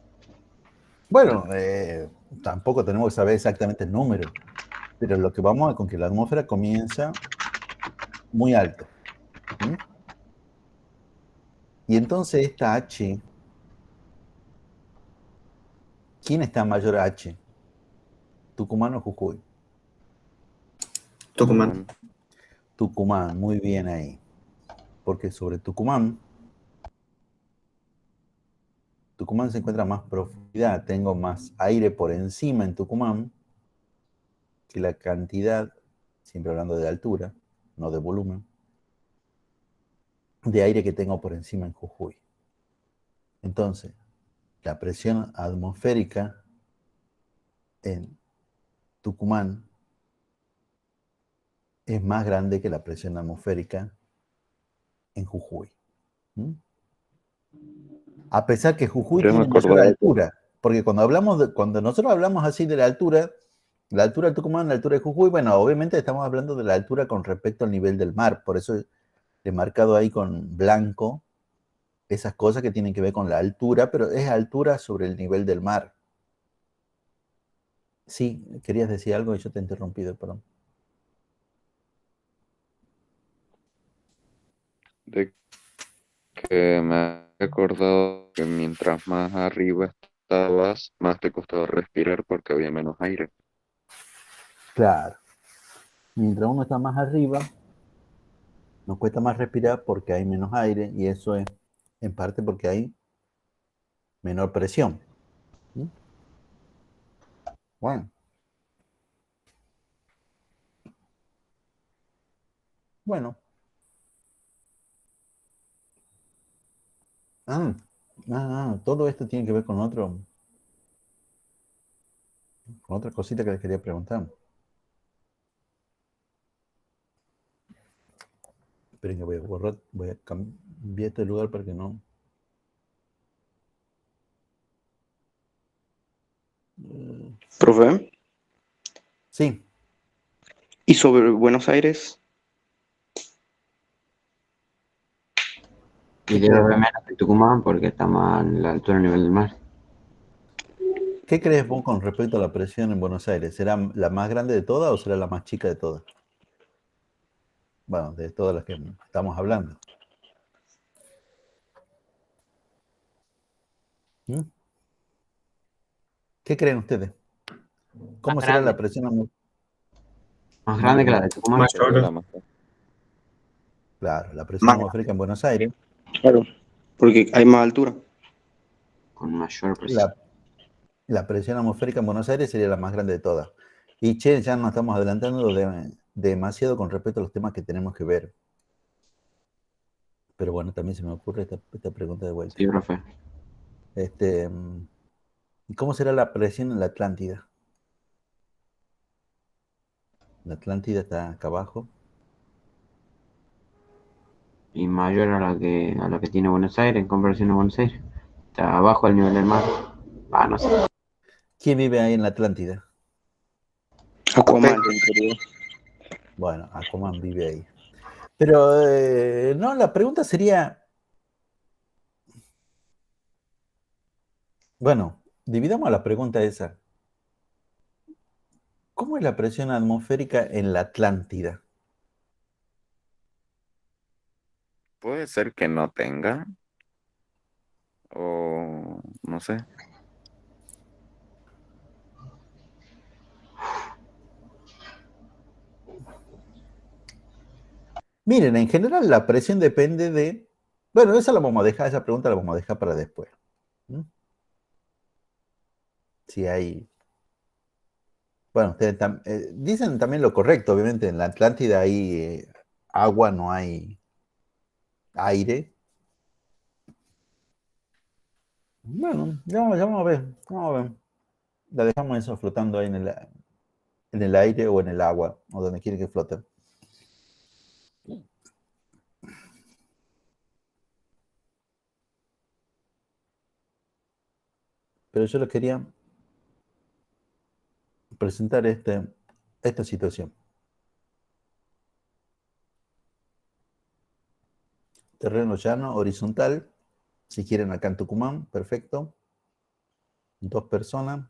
Bueno, tampoco tenemos que saber exactamente el número, pero lo que vamos a con que la atmósfera comienza muy alto. ¿Mm? Y entonces esta H, ¿quién está mayor a H? ¿Tucumán o Jujuy? Tucumán. Tucumán, muy bien ahí. Porque sobre Tucumán se encuentra más profundidad, tengo más aire por encima en Tucumán que la cantidad, siempre hablando de altura, no de volumen, de aire que tengo por encima en Jujuy. Entonces, la presión atmosférica en Tucumán es más grande que la presión atmosférica en Jujuy. ¿Mm? A pesar que Jujuy Yo me tiene mayor acordaba que altura, porque cuando nosotros hablamos así de la altura de Tucumán, la altura de Jujuy, bueno, obviamente estamos hablando de la altura con respecto al nivel del mar, por eso he marcado ahí con blanco esas cosas que tienen que ver con la altura, pero es altura sobre el nivel del mar. Sí, querías decir algo y yo te he interrumpido, perdón. de que me he acordado que mientras más arriba estabas, más te costaba respirar porque había menos aire. Claro, mientras uno está más arriba, nos cuesta más respirar porque hay menos aire y eso es en parte porque hay menor presión. ¿Mm? Bueno, bueno. Todo esto tiene que ver con otra cosita que les quería preguntar. Esperen que voy a cambiar este lugar para que no. Profe. Sí, ¿Y sobre Buenos Aires? Y debe haber menos que Tucumán porque está más en la altura del nivel del mar. ¿qué crees vos con respecto a la presión en Buenos Aires? ¿Será la más grande de todas o será la más chica de todas? Bueno, de todas las que estamos hablando. ¿Mm? ¿Qué creen ustedes? ¿Cómo Más será la grande. presión? Más grande que la de Tucumán. Sería la Mayor. más. Claro, la presión Más, atmosférica en Buenos Aires, claro, porque hay más altura. Con mayor presión. la, la presión atmosférica en Buenos Aires sería la más grande de todas. Y che, ya nos estamos adelantando demasiado con respecto a los temas que tenemos que ver. Pero bueno, también se me ocurre esta pregunta de vuelta. Sí, profe. ¿Cómo será la presión en la Atlántida? La Atlántida está acá abajo. Y mayor a la que tiene Buenos Aires en comparación a Buenos Aires. Está abajo del nivel del mar. Ah, no sé. ¿Quién vive ahí en la Atlántida? Aquaman. Bueno, Aquaman vive ahí. Pero no, la pregunta sería, bueno, dividamos la pregunta esa. ¿Cómo es la presión atmosférica en la Atlántida? Puede ser que no tenga, o no sé. Miren, en general la presión depende de... Bueno, esa pregunta la vamos a dejar para después. ¿Mm? Si hay... Bueno, ustedes dicen también lo correcto, obviamente, en la Atlántida hay agua, no hay aire. Bueno, ya vamos a ver. Vamos a ver. La dejamos eso flotando ahí en el aire o en el agua, o donde quiere que flote. Pero yo les quería presentar esta situación. Terreno llano, horizontal. Si quieren acá en Tucumán, perfecto. 2 personas.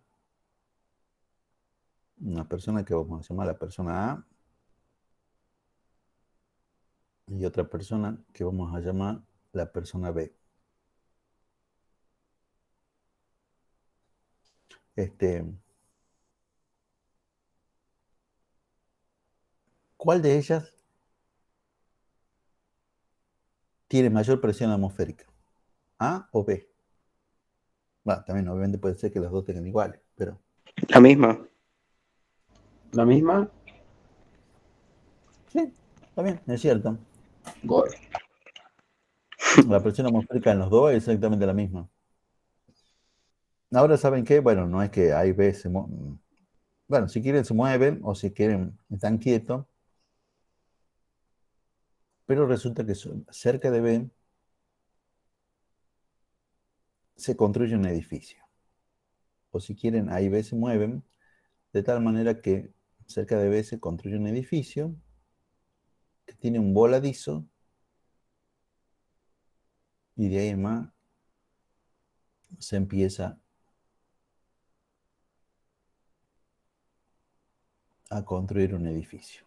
Una persona que vamos a llamar la persona A. Y otra persona que vamos a llamar la persona B. ¿Cuál de ellas tiene mayor presión atmosférica? ¿A o B? Bueno, también obviamente puede ser que las dos tengan iguales, pero La misma. ¿La misma? sí, está bien, es cierto. Gol. La presión atmosférica en los dos es exactamente la misma. Ahora, ¿saben qué? Bueno, no es que A y B bueno, si quieren se mueven o si quieren están quietos, pero resulta que cerca de B se construye un edificio. O si quieren A y B se mueven, de tal manera que cerca de B se construye un edificio que tiene un voladizo y de ahí en más se empieza a construir un edificio.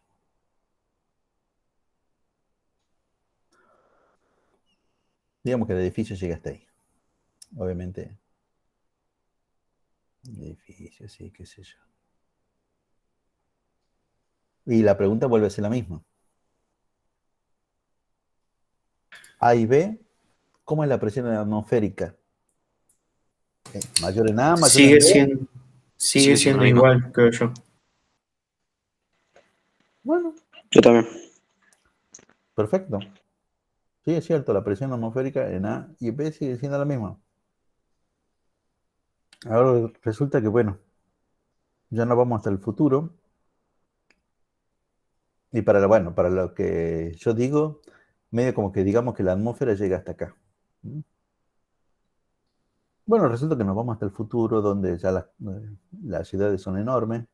Digamos que el edificio llega hasta ahí. Obviamente, el edificio, sí, qué sé yo. Y la pregunta vuelve a ser la misma. A y B, ¿cómo es la presión atmosférica? ¿Mayor en A, mayor en Sigue B? siendo, sigue Sigue siendo siendo la misma. igual, creo yo. Bueno, Yo también. perfecto. Sí, es cierto, la presión atmosférica en A y B sigue siendo la misma. Ahora resulta que, bueno, ya no vamos hasta el futuro. Y bueno, para lo que yo digo, medio como que digamos que la atmósfera llega hasta acá. ¿Mm? Bueno, resulta que nos vamos hasta el futuro, donde ya las ciudades son enormes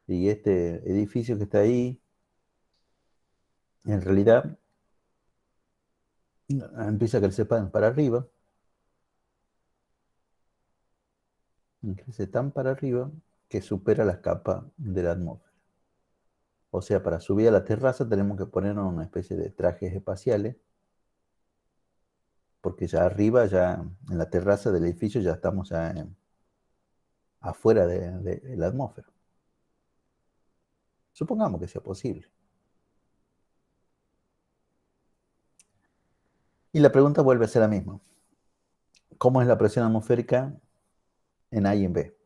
y este edificio que está ahí, en realidad, empieza a crecer para arriba, crece tan para arriba que supera las capas de la atmósfera. O sea, para subir a la terraza tenemos que ponernos una especie de trajes espaciales, porque ya arriba, ya en la terraza del edificio, ya estamos ya afuera de la atmósfera. Supongamos que sea posible. Y la pregunta vuelve a ser la misma. ¿Cómo es la presión atmosférica en A y en B?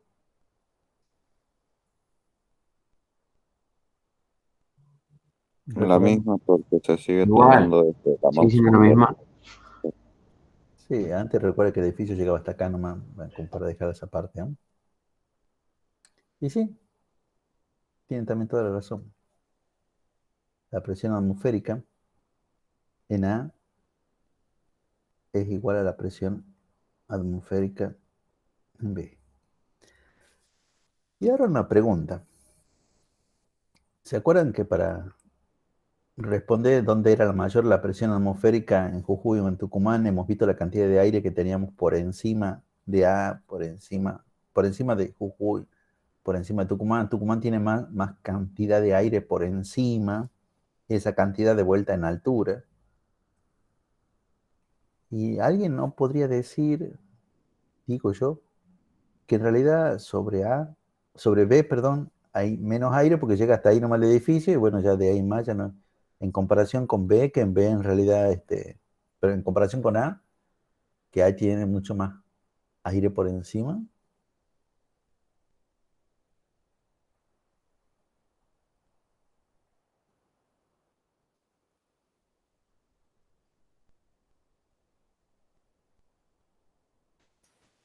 La ¿Recuerdan? misma porque se sigue Igual. tomando desde la Sigue siendo la atmósfera. misma. Sí, antes recuerda que el edificio llegaba hasta acá nomás, bueno, como para dejar esa parte, ¿no? Y sí, tienen también toda la razón. La presión atmosférica en A es igual a la presión atmosférica en B. Y ahora una pregunta. ¿Se acuerdan que para responder dónde era la mayor la presión atmosférica en Jujuy o en Tucumán, hemos visto la cantidad de aire que teníamos por encima de A, por encima de Jujuy, por encima de Tucumán? Tucumán tiene más cantidad de aire por encima, esa cantidad de vuelta en altura. Y alguien no podría decir, digo yo, que en realidad sobre B, perdón, hay menos aire porque llega hasta ahí nomás el edificio y bueno, ya de ahí más ya no, en comparación con B, que en B en realidad, pero en comparación con A, que A tiene mucho más aire por encima.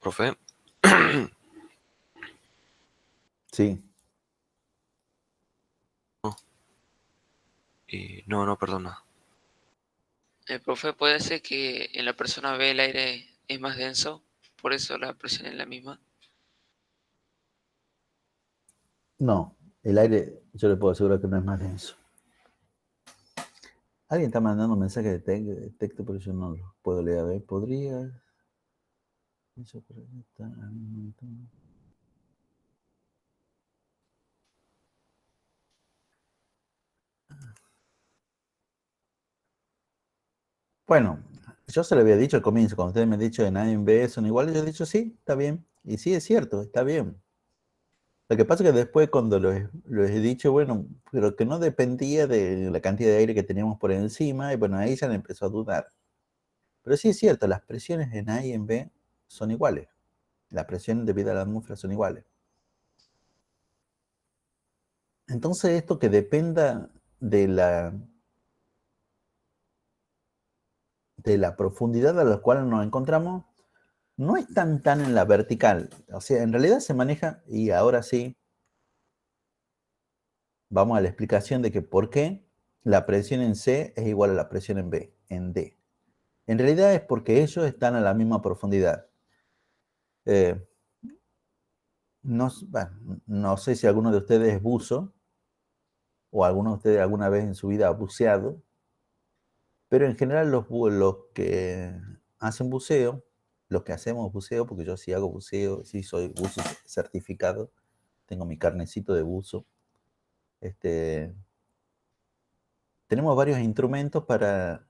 Profe. Sí. Y no, perdona. Profe, puede ser que en la persona B el aire es más denso, por eso la presión es la misma. No, el aire, yo le puedo asegurar que no es más denso. Alguien está mandando mensajes de texto, pero yo no los puedo leer. A ver, ¿podría? Bueno, yo se lo había dicho al comienzo, cuando ustedes me han dicho en A y en B son iguales, yo he dicho sí, está bien. Y sí, es cierto, está bien. Lo que pasa es que después cuando lo he dicho, bueno, pero que no dependía de la cantidad de aire que teníamos por encima, y bueno, ahí ya le empezó a dudar. Pero sí es cierto, las presiones en A y en B son iguales. Las presiones debido a la atmósfera son iguales. Entonces esto que dependa de la profundidad a la cual nos encontramos, no es tan en la vertical. O sea, en realidad se maneja, y ahora sí, vamos a la explicación de que por qué la presión en C es igual a la presión en B, en D. En realidad es porque ellos están a la misma profundidad. Bueno, no sé si alguno de ustedes es buzo, o alguno de ustedes alguna vez en su vida ha buceado, pero en general los que hacen buceo, los que hacemos buceo, porque yo sí hago buceo, sí soy buzo certificado, tengo mi carnecito de buzo, tenemos varios instrumentos para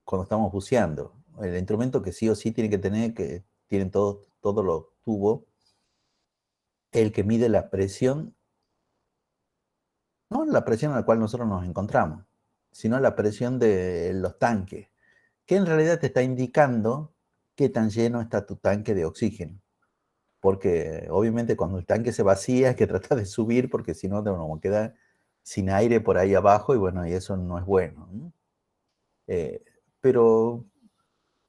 cuando estamos buceando. El instrumento que sí o sí tiene que tener, que tienen todos los tubos, el que mide la presión, no la presión a la cual nosotros nos encontramos, sino la presión de los tanques, que en realidad te está indicando qué tan lleno está tu tanque de oxígeno. Porque obviamente cuando el tanque se vacía hay que tratar de subir, porque si no, nos queda sin aire por ahí abajo, y bueno, y eso no es bueno, ¿no? Pero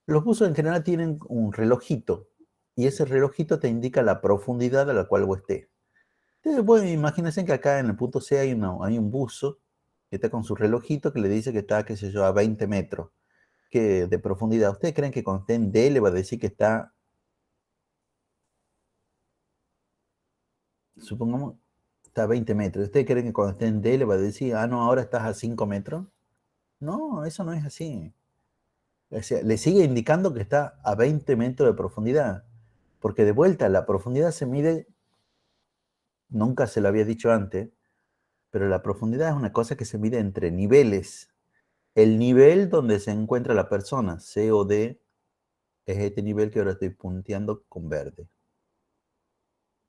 los buzos en general tienen un relojito, y ese relojito te indica la profundidad a la cual vos estés. Entonces, bueno, imagínense que acá en el punto C hay un buzo que está con su relojito que le dice que está, qué sé yo, a 20 metros de profundidad. ¿Ustedes creen que cuando esté en D le va a decir que está, supongamos, está a 20 metros? ¿Ustedes creen que cuando esté en D le va a decir, ah, no, ahora estás a 5 metros? No, eso no es así. O sea, le sigue indicando que está a 20 metros de profundidad. Porque de vuelta, la profundidad se mide, nunca se lo había dicho antes, pero la profundidad es una cosa que se mide entre niveles. El nivel donde se encuentra la persona, C o D, es este nivel que ahora estoy punteando con verde.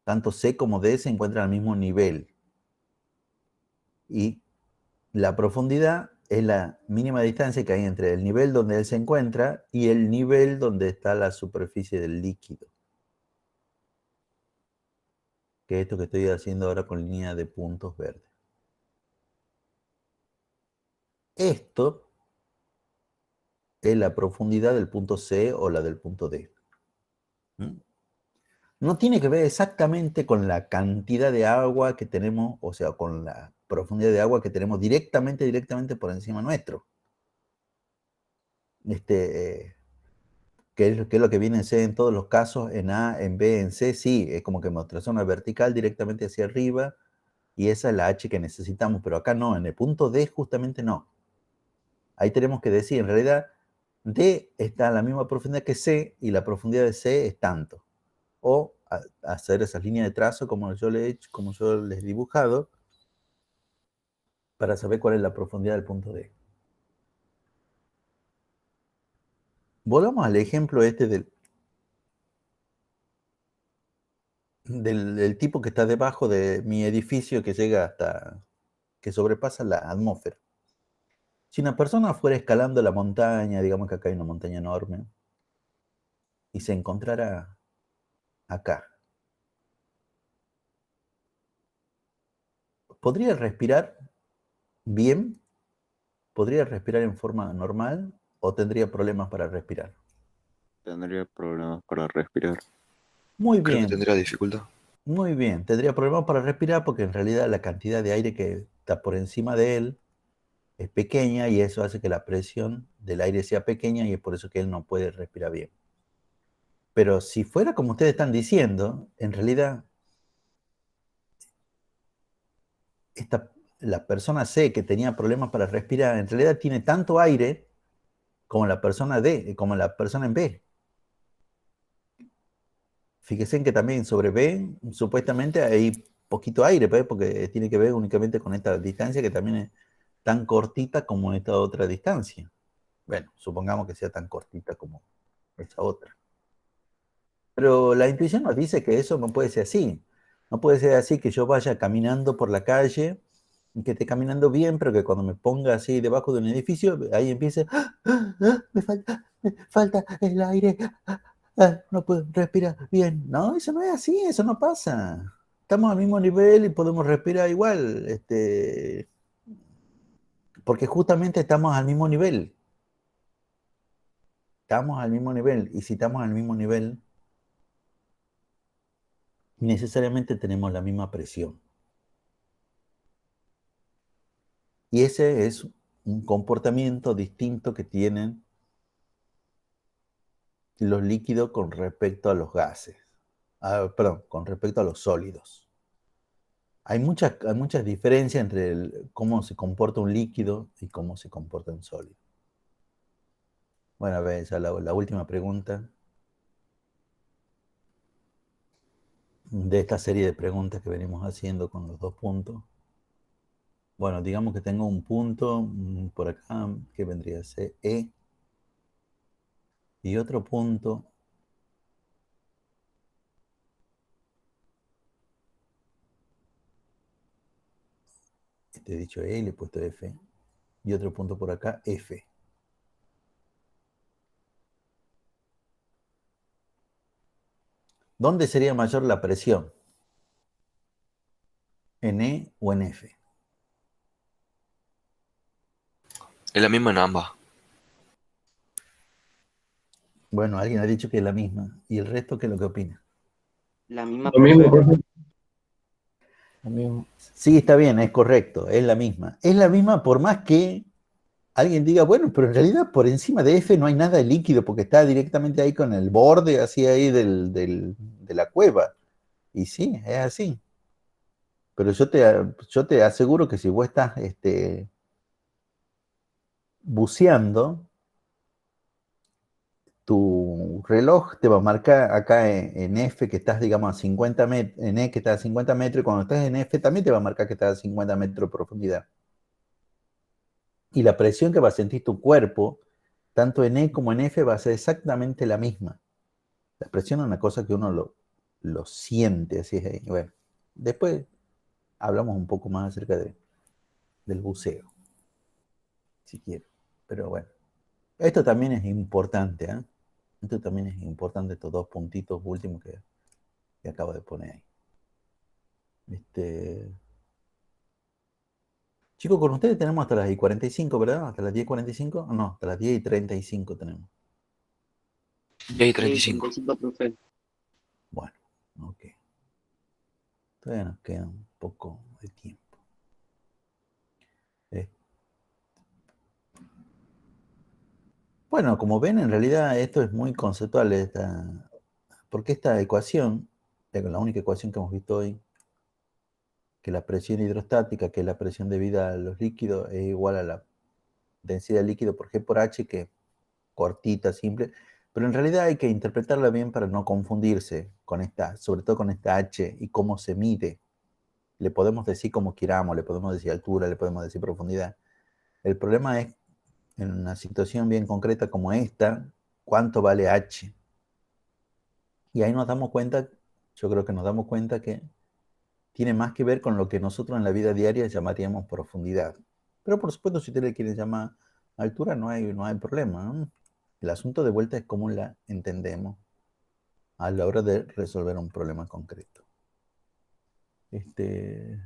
Tanto C como D se encuentran al mismo nivel. Y la profundidad es la mínima distancia que hay entre el nivel donde él se encuentra y el nivel donde está la superficie del líquido. Que es esto que estoy haciendo ahora con línea de puntos verdes. Esto es la profundidad del punto C o la del punto D. No tiene que ver exactamente con la cantidad de agua que tenemos, o sea, con la profundidad de agua que tenemos directamente por encima nuestro. ¿Qué es lo que viene en C en todos los casos? En A, en B, en C, sí, es como que nuestra zona vertical directamente hacia arriba, y esa es la H que necesitamos, pero acá no, en el punto D justamente no. Ahí tenemos que decir, en realidad, D está a la misma profundidad que C, y la profundidad de C es tanto. O hacer esas líneas de trazo como yo les he dibujado, para saber cuál es la profundidad del punto D. Volvamos al ejemplo este del tipo que está debajo de mi edificio, que llega que sobrepasa la atmósfera. Si una persona fuera escalando la montaña, digamos que acá hay una montaña enorme, y se encontrara acá, ¿podría respirar bien? ¿Podría respirar en forma normal o tendría problemas para respirar? tendría problemas para respirar. Muy Creo que bien, tendría dificultad. muy bien. Tendría problemas para respirar porque en realidad la cantidad de aire que está por encima de él es pequeña y eso hace que la presión del aire sea pequeña y es por eso que él no puede respirar bien. Pero si fuera como ustedes están diciendo, en realidad la persona C que tenía problemas para respirar, en realidad tiene tanto aire como la persona D, como la persona en B. Fíjense en que también sobre B supuestamente hay poquito aire, pues, porque tiene que ver únicamente con esta distancia que también es tan cortita como esta otra distancia. Bueno, supongamos que sea tan cortita como esa otra. Pero la intuición nos dice que eso no puede ser así. No puede ser así que yo vaya caminando por la calle y que esté caminando bien, pero que cuando me ponga así debajo de un edificio, ahí empiece, me falta el aire, no puedo respirar bien. No, eso no es así, eso no pasa. Estamos al mismo nivel y podemos respirar igual, porque justamente estamos al mismo nivel. Estamos al mismo nivel, y si estamos al mismo nivel, necesariamente tenemos la misma presión. Y ese es un comportamiento distinto que tienen los líquidos con respecto a los gases. Perdón, con respecto a los sólidos. Hay muchas diferencias entre cómo se comporta un líquido y cómo se comporta un sólido. Bueno, a ver, esa es la última pregunta de esta serie de preguntas que venimos haciendo con los 2 puntos. Bueno, digamos que tengo un punto por acá que vendría a ser E y otro punto he dicho E y le he puesto F y otro punto por acá F. ¿Dónde sería mayor la presión? ¿En E o en F? Es la misma en ambas. Bueno, alguien ha dicho que es la misma. ¿Y el resto qué es lo que opina? La misma, Lo mismo, profe. profe. Lo mismo. Sí, está bien, es correcto, es la misma. Es la misma por más que alguien diga, bueno, pero en realidad por encima de F no hay nada de líquido porque está directamente ahí con el borde así ahí de la cueva. Y sí, es así. Pero yo te aseguro que si vos estás buceando, tu reloj te va a marcar acá en F que estás, digamos, a 50 metros, en E que estás a 50 metros, y cuando estás en F también te va a marcar que estás a 50 metros de profundidad. Y la presión que va a sentir tu cuerpo, tanto en E como en F, va a ser exactamente la misma. La presión es una cosa que uno lo siente, así es ahí. Bueno, después hablamos un poco más acerca del buceo, si quieres. Pero bueno, esto también es importante, ¿eh? Esto también es importante, estos 2 puntitos últimos que acabo de poner ahí. Chicos, con ustedes tenemos hasta las 10:45, ¿verdad? Hasta las 10:45. No, hasta las 10:35 tenemos. Y hay Sí, 35. 35, profe. Bueno, ok. Todavía nos queda un poco de tiempo. Eh, Bueno, como ven, en realidad esto es muy conceptual, porque esta ecuación, la única ecuación que hemos visto hoy, que la presión hidrostática, que es la presión debida a los líquidos, es igual a la densidad de líquido por G por H, que cortita, simple, pero en realidad hay que interpretarla bien para no confundirse con esta, sobre todo con esta H y cómo se mide. Le podemos decir como queramos, le podemos decir altura, le podemos decir profundidad. El problema es, en una situación bien concreta como esta, cuánto vale H. Y ahí nos damos cuenta, yo creo que nos damos cuenta que tiene más que ver con lo que nosotros en la vida diaria llamaríamos profundidad. Pero por supuesto, si usted le quiere llamar altura, no hay problema, ¿no? El asunto de vuelta es cómo la entendemos a la hora de resolver un problema concreto. Este,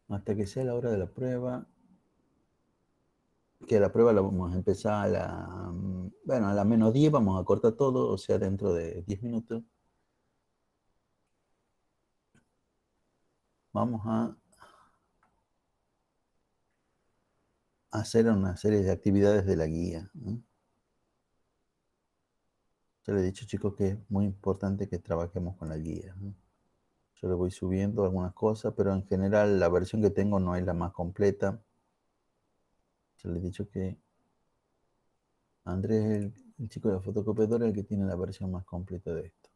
hasta que sea la hora de la prueba. Que la prueba la vamos a empezar bueno, a la -10 vamos a cortar todo, o sea, dentro de 10 minutos. Vamos a hacer una serie de actividades de la guía, ¿no? Yo les he dicho, chicos, que es muy importante que trabajemos con la guía, ¿no? Yo le voy subiendo algunas cosas, pero en general la versión que tengo no es la más completa. Yo les he dicho que Andrés, el chico de la fotocopiadora, es el que tiene la versión más completa de esto.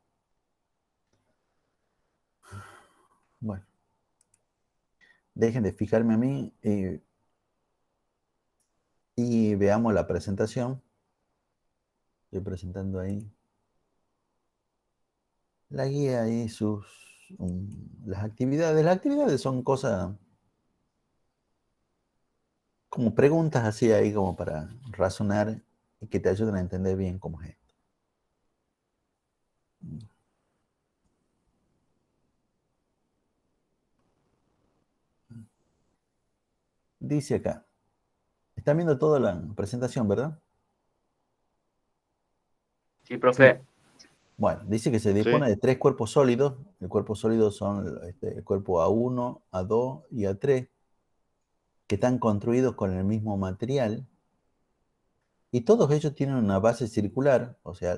Bueno, dejen de fijarme a mí y veamos la presentación. Estoy presentando ahí la guía y las actividades. Las actividades son cosas como preguntas así ahí como para razonar y que te ayuden a entender bien cómo es esto. Dice acá, están viendo toda la presentación, ¿verdad? Sí, profe. Bueno, dice que se Sí. dispone de 3 cuerpos sólidos. El cuerpo sólido son el cuerpo A1, A2 y A3, que están construidos con el mismo material. Y todos ellos tienen una base circular, o sea,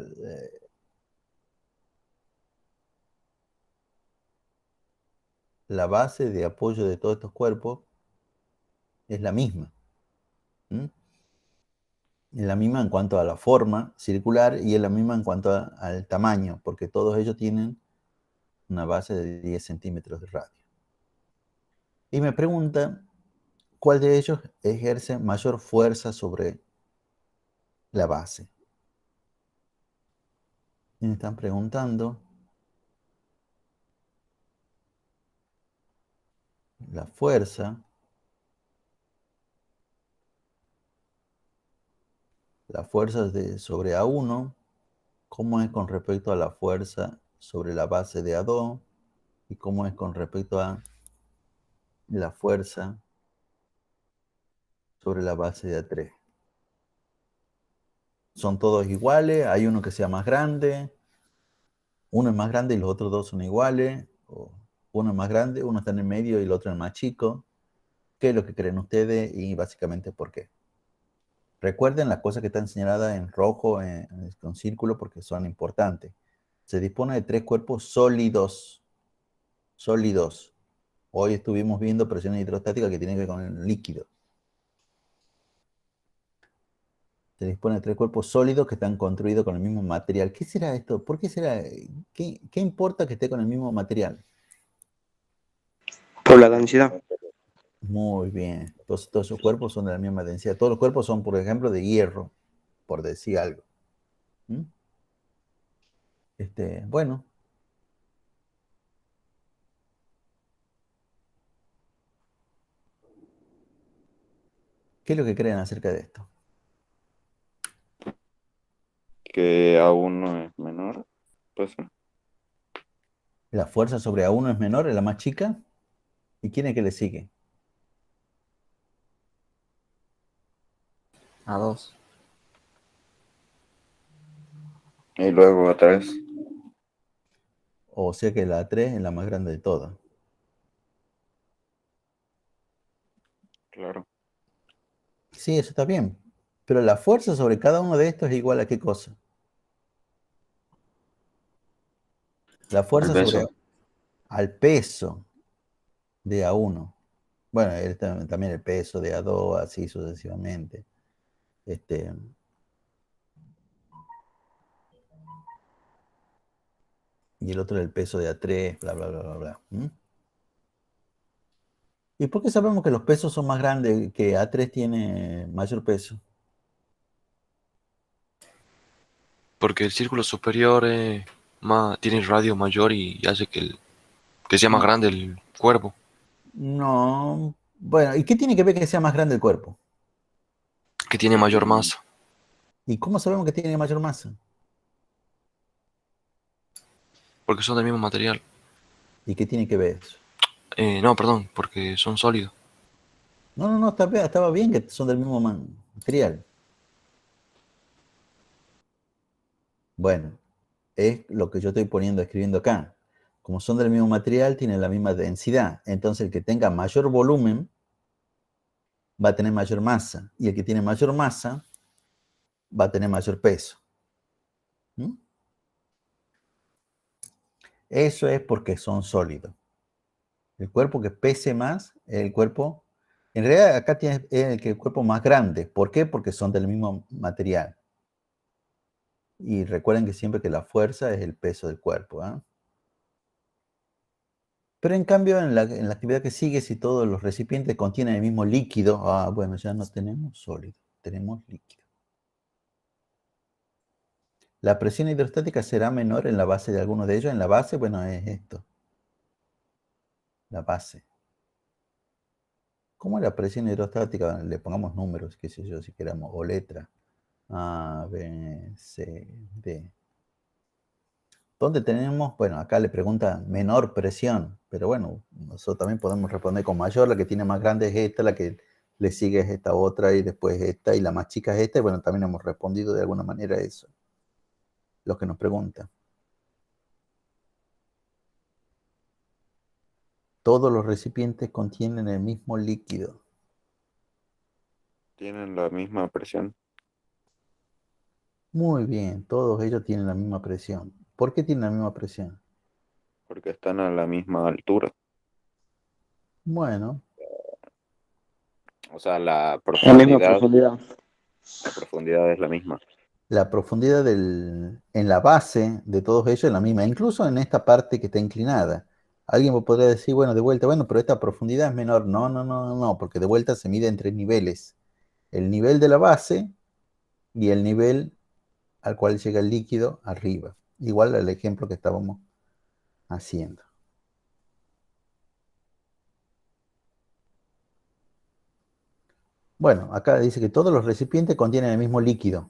la base de apoyo de todos estos cuerpos es la misma. ¿Mm? Es la misma en cuanto a la forma circular y es la misma en cuanto al tamaño, porque todos ellos tienen una base de 10 centímetros de radio. Y me pregunta cuál de ellos ejerce mayor fuerza sobre la base. Y me están preguntando la fuerza sobre A1, cómo es con respecto a la fuerza sobre la base de A2 y cómo es con respecto a la fuerza sobre la base de A3. Son todos iguales, hay uno que sea más grande, uno es más grande y los otros dos son iguales, o uno es más grande, uno está en el medio y el otro es más chico. ¿Qué es lo que creen ustedes y básicamente por qué? Recuerden las cosas que están señaladas en rojo, con círculo, porque son importantes. Se dispone de 3 cuerpos sólidos. Sólidos. Hoy estuvimos viendo presión hidrostática que tiene que ver con el líquido. Se dispone de 3 cuerpos sólidos que están construidos con el mismo material. ¿Qué será esto? ¿Por qué será? ¿Qué importa que esté con el mismo material? Por la densidad. Muy bien. Entonces todos esos cuerpos son de la misma densidad. Todos los cuerpos son, por ejemplo, de hierro, por decir algo. ¿Mm? Bueno. ¿Qué es lo que creen acerca de esto? Que A1 es menor. Pues La fuerza sobre A1 es menor, es la más chica. ¿Y quién es que le sigue? A2. y luego A3. O sea que la A3 es la más grande de todas. Claro. Sí, eso está bien. Pero la fuerza sobre cada uno de estos es igual a qué cosa. La fuerza sobre al peso de A1. Bueno, también el peso de A2, así sucesivamente. Y el otro el peso de A3, bla, bla, bla, bla, bla. ¿Mm? ¿Y por qué sabemos que los pesos son más grandes, que A3 tiene mayor peso? Porque el círculo superior tiene radio mayor y hace que sea más grande el cuerpo. No. Bueno, ¿y qué tiene que ver que sea más grande el cuerpo? Que tiene mayor masa. ¿Y cómo sabemos que tiene mayor masa? Porque son del mismo material. ¿Y qué tiene que ver eso? No, perdón, porque son sólidos. No, estaba bien que son del mismo material. Bueno, es lo que yo estoy escribiendo acá. Como son del mismo material, tienen la misma densidad. Entonces, el que tenga mayor volumen va a tener mayor masa. Y el que tiene mayor masa va a tener mayor peso. ¿Mm? Eso es porque son sólidos. El cuerpo que pese más es el cuerpo. En realidad, acá tienes el cuerpo más grande. ¿Por qué? Porque son del mismo material. Y recuerden que siempre que la fuerza es el peso del cuerpo. ¿Eh? Pero en cambio, en la actividad que sigue, si todos los recipientes contienen el mismo líquido, bueno, ya no tenemos sólido, tenemos líquido. La presión hidrostática será menor en la base de algunos de ellos. En la base, bueno, es esto. La base. ¿Cómo es la presión hidrostática? Le pongamos números, qué sé yo, si queramos, o letra. A, B, C, D. ¿Dónde tenemos? Bueno, acá le pregunta menor presión, pero bueno, nosotros también podemos responder con mayor. La que tiene más grande es esta, la que le sigue es esta otra y después esta y la más chica es esta. Y bueno, también hemos respondido de alguna manera eso. Los que nos preguntan. Todos los recipientes contienen el mismo líquido. Tienen la misma presión. Muy bien, todos ellos tienen la misma presión. ¿Por qué tienen la misma presión? Porque están a la misma altura. Bueno, O sea, La misma profundidad. la profundidad es la misma. la profundidad en la base de todos ellos es la misma, incluso en esta parte que está inclinada. Alguien podría decir, bueno, de vuelta, bueno, pero esta profundidad es menor. No, porque de vuelta se mide en tres niveles. El nivel de la base y el nivel al cual llega el líquido arriba. Igual al ejemplo que estábamos haciendo. Bueno, acá dice que todos los recipientes contienen el mismo líquido,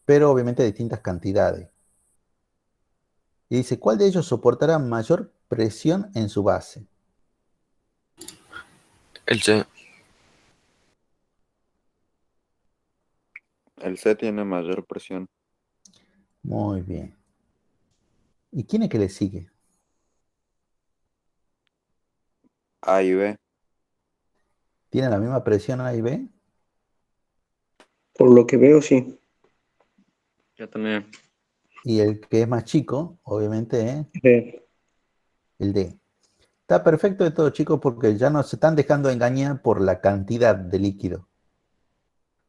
pero obviamente distintas cantidades. Y dice, ¿cuál de ellos soportará mayor presión en su base? El C. El C tiene mayor presión. Muy bien. ¿Y quién es que le sigue? A y B. ¿Tiene la misma presión A y B? Por lo que veo, sí. Ya también. Y el que es más chico, obviamente, es Sí. el D. Está perfecto de todo, chicos, porque ya no se están dejando engañar por la cantidad de líquido.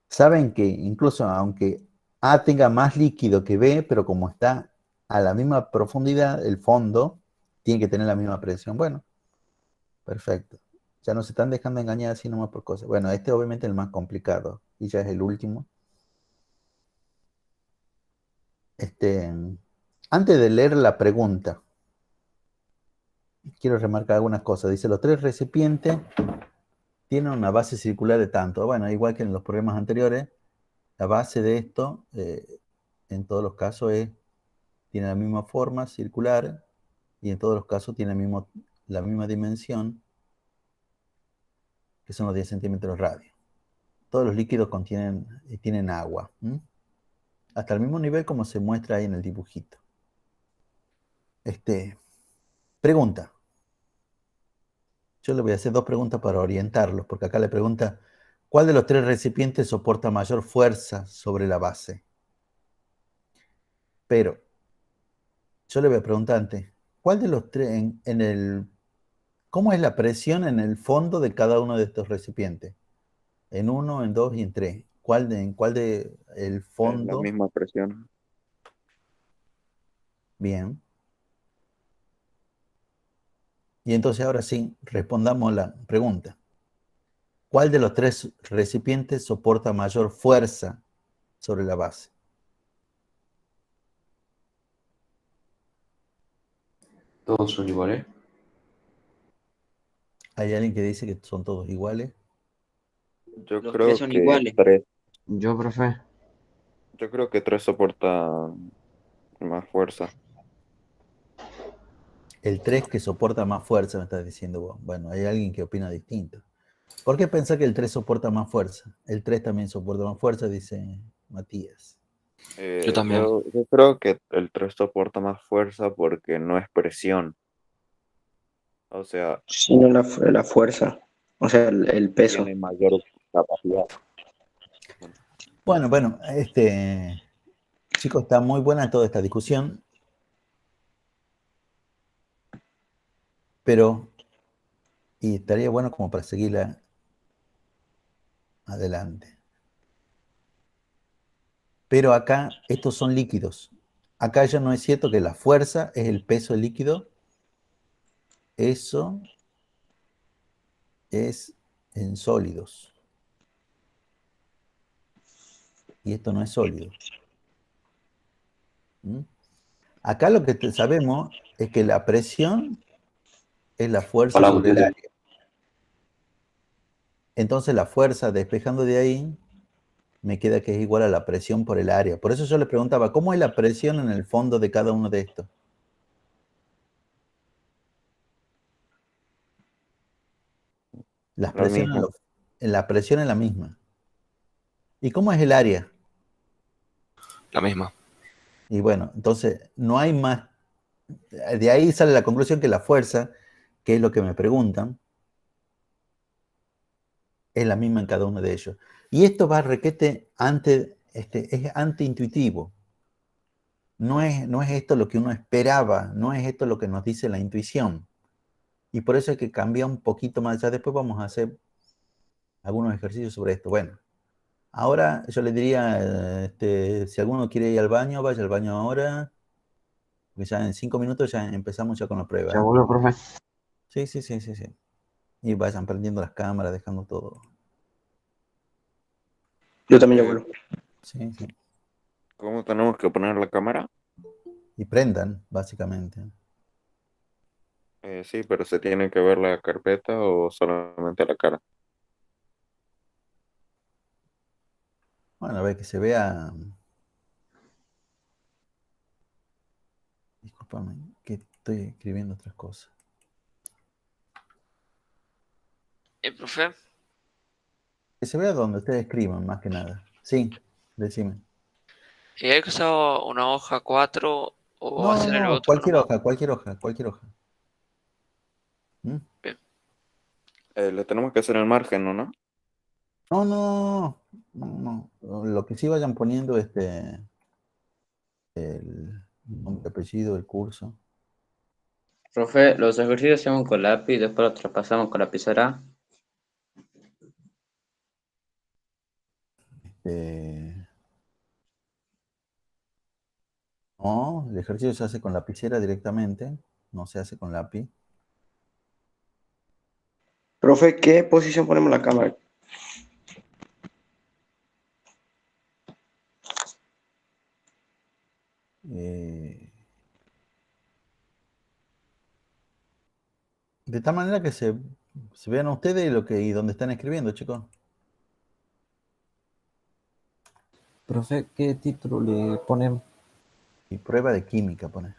Saben que incluso aunque A tenga más líquido que B, pero como está a la misma profundidad, el fondo tiene que tener la misma presión. Bueno, perfecto. Ya no se están dejando engañar así nomás por cosas. Bueno, este obviamente es el más complicado y ya es el último. Antes de leer la pregunta, quiero remarcar algunas cosas. Dice, los tres recipientes tienen una base circular de tanto. Bueno, igual que en los problemas anteriores, la base de esto, en todos los casos, tiene la misma forma circular y en todos los casos tiene la misma dimensión, que son los 10 centímetros radio. Todos los líquidos tienen agua, hasta el mismo nivel como se muestra ahí en el dibujito. Pregunta. Yo le voy a hacer dos preguntas para orientarlos, porque acá le pregunta, ¿cuál de los tres recipientes soporta mayor fuerza sobre la base? Pero yo le voy a preguntar antes, ¿cuál de los tres, cómo es la presión en el fondo de cada uno de estos recipientes? En uno, en dos y en tres. ¿En cuál de el Es la fondo? misma presión. Bien. Y entonces ahora sí, respondamos la pregunta. ¿Cuál de los tres recipientes soporta mayor fuerza sobre la base? Todos son iguales. ¿Hay alguien que dice que son todos iguales? Yo Los tres creo son que iguales. tres. Yo, profe. Yo creo que tres soporta más fuerza. El 3 que soporta más fuerza, me estás diciendo vos. Bueno, hay alguien que opina distinto. ¿Por qué pensás que el 3 soporta más fuerza? El 3 también soporta más fuerza, dice Matías. Yo también. Yo creo que el 3 soporta más fuerza porque no es presión. O sea, Sino la fuerza, o sea, el peso. tiene mayor capacidad. Bueno, chicos, está muy buena toda esta discusión, pero, y estaría bueno como para seguirla adelante. Pero acá, estos son líquidos. Acá ya no es cierto que la fuerza es el peso del líquido. Eso es en sólidos. Y esto no es sólido. ¿Mm? Acá lo que sabemos es que la presión es la fuerza Hola, sobre el muchachos. área. Entonces la fuerza despejando de ahí me queda que es igual a la presión por el área. Por eso yo les preguntaba, ¿cómo es la presión en el fondo de cada uno de estos? Las Lo presiones mismo. en la presión es la misma. ¿Y cómo es el área? La misma. Y bueno, entonces no hay más. De ahí sale la conclusión que la fuerza, que es lo que me preguntan, es la misma en cada uno de ellos. Y esto va requete es antiintuitivo. No es esto lo que uno esperaba, no es esto lo que nos dice la intuición. Y por eso hay que cambiar un poquito más. Ya después vamos a hacer algunos ejercicios sobre esto. Bueno, ahora yo le diría, si alguno quiere ir al baño, vaya al baño ahora, porque ya en 5 minutos ya empezamos ya con la Ya prueba. vuelvo, profe. Sí, sí, sí, sí, sí. Y vayan prendiendo las cámaras, dejando todo. Yo también ya Eh, vuelvo. Sí, sí. ¿Cómo tenemos que poner la cámara? Y prendan, básicamente. Sí, pero ¿se tiene que ver la carpeta o solamente la cara? Bueno, a ver que se vea. Discúlpame, que estoy escribiendo otras cosas. Profe, Que se vea donde ustedes escriban, más que nada. Sí, decime. ¿y hay que usar una hoja 4 o No, no, hacer el no, otro cualquier nomás? hoja, cualquier hoja, cualquier hoja. ¿Mm? Bien. Le tenemos que hacer el margen, ¿no? No, no, no, no. Lo que sí vayan poniendo el nombre, apellido, el curso. Profe, los ejercicios se hacen con lápiz, después los traspasamos con lapicera. Eh, no, el ejercicio se hace con lapicera directamente, no se hace con lápiz. Profe, ¿qué posición ponemos la cámara? Eh, de tal manera que se vean ustedes y donde están escribiendo, chicos. Profe, ¿qué título le ponemos? Y prueba de química, pone.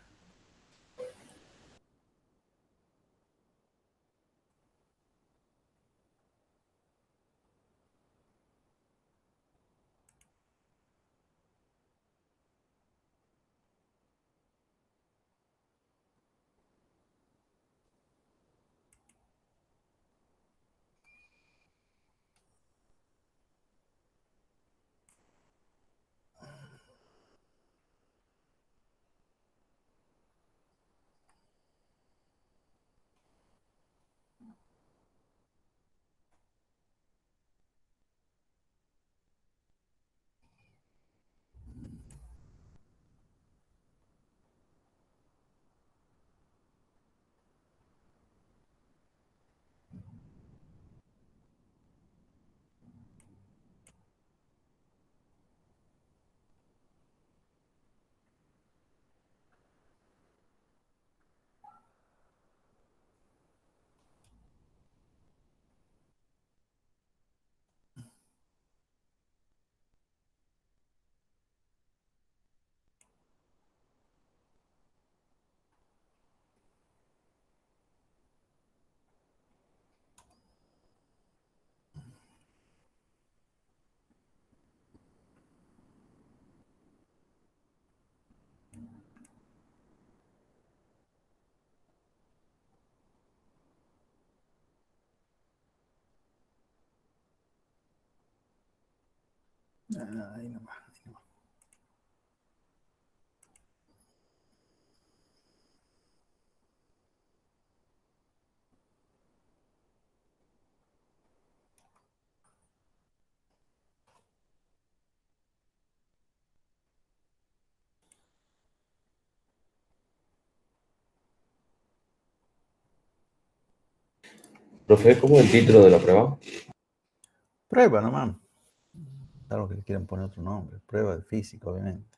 Ahí nomás, ahí nomás. Profe, ¿cómo es el título de la prueba? Prueba nomás. Claro que le quieren poner otro nombre. Prueba de física, obviamente.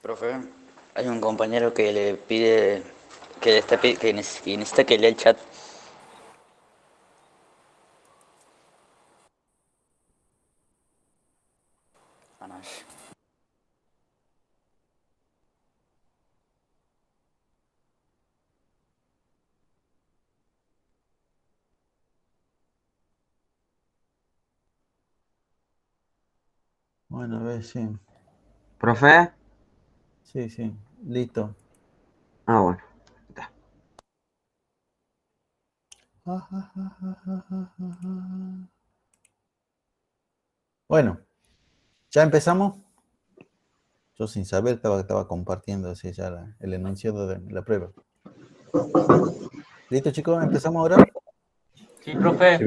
Profe, hay un compañero que le pide que, que necesita que lea el chat. Ah, no. Bueno, a ver, sí. ¿Profe? Sí, sí. Listo. Ah, bueno. Bueno, ¿ya empezamos? Yo sin saber estaba compartiendo así ya el enunciado de la prueba. ¿Listo, chicos? ¿Empezamos ahora? Sí, profe. Sí,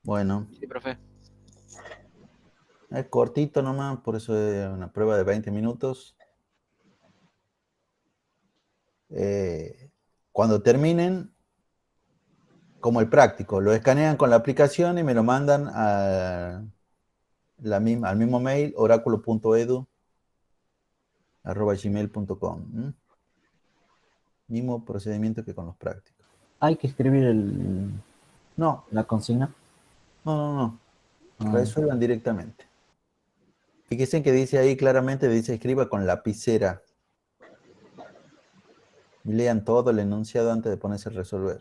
Bueno, Sí, profe. es cortito nomás, por eso es una prueba de 20 minutos. Cuando terminen, como el práctico, lo escanean con la aplicación y me lo mandan al mismo mail, oraculo.edu@gmail.com. Mismo procedimiento que con los prácticos. Hay que escribir No, la consigna. no. Ah, Resuelvan directamente. Fíjense que dice ahí claramente, dice escriba con lapicera. Y lean todo el enunciado antes de ponerse a resolver.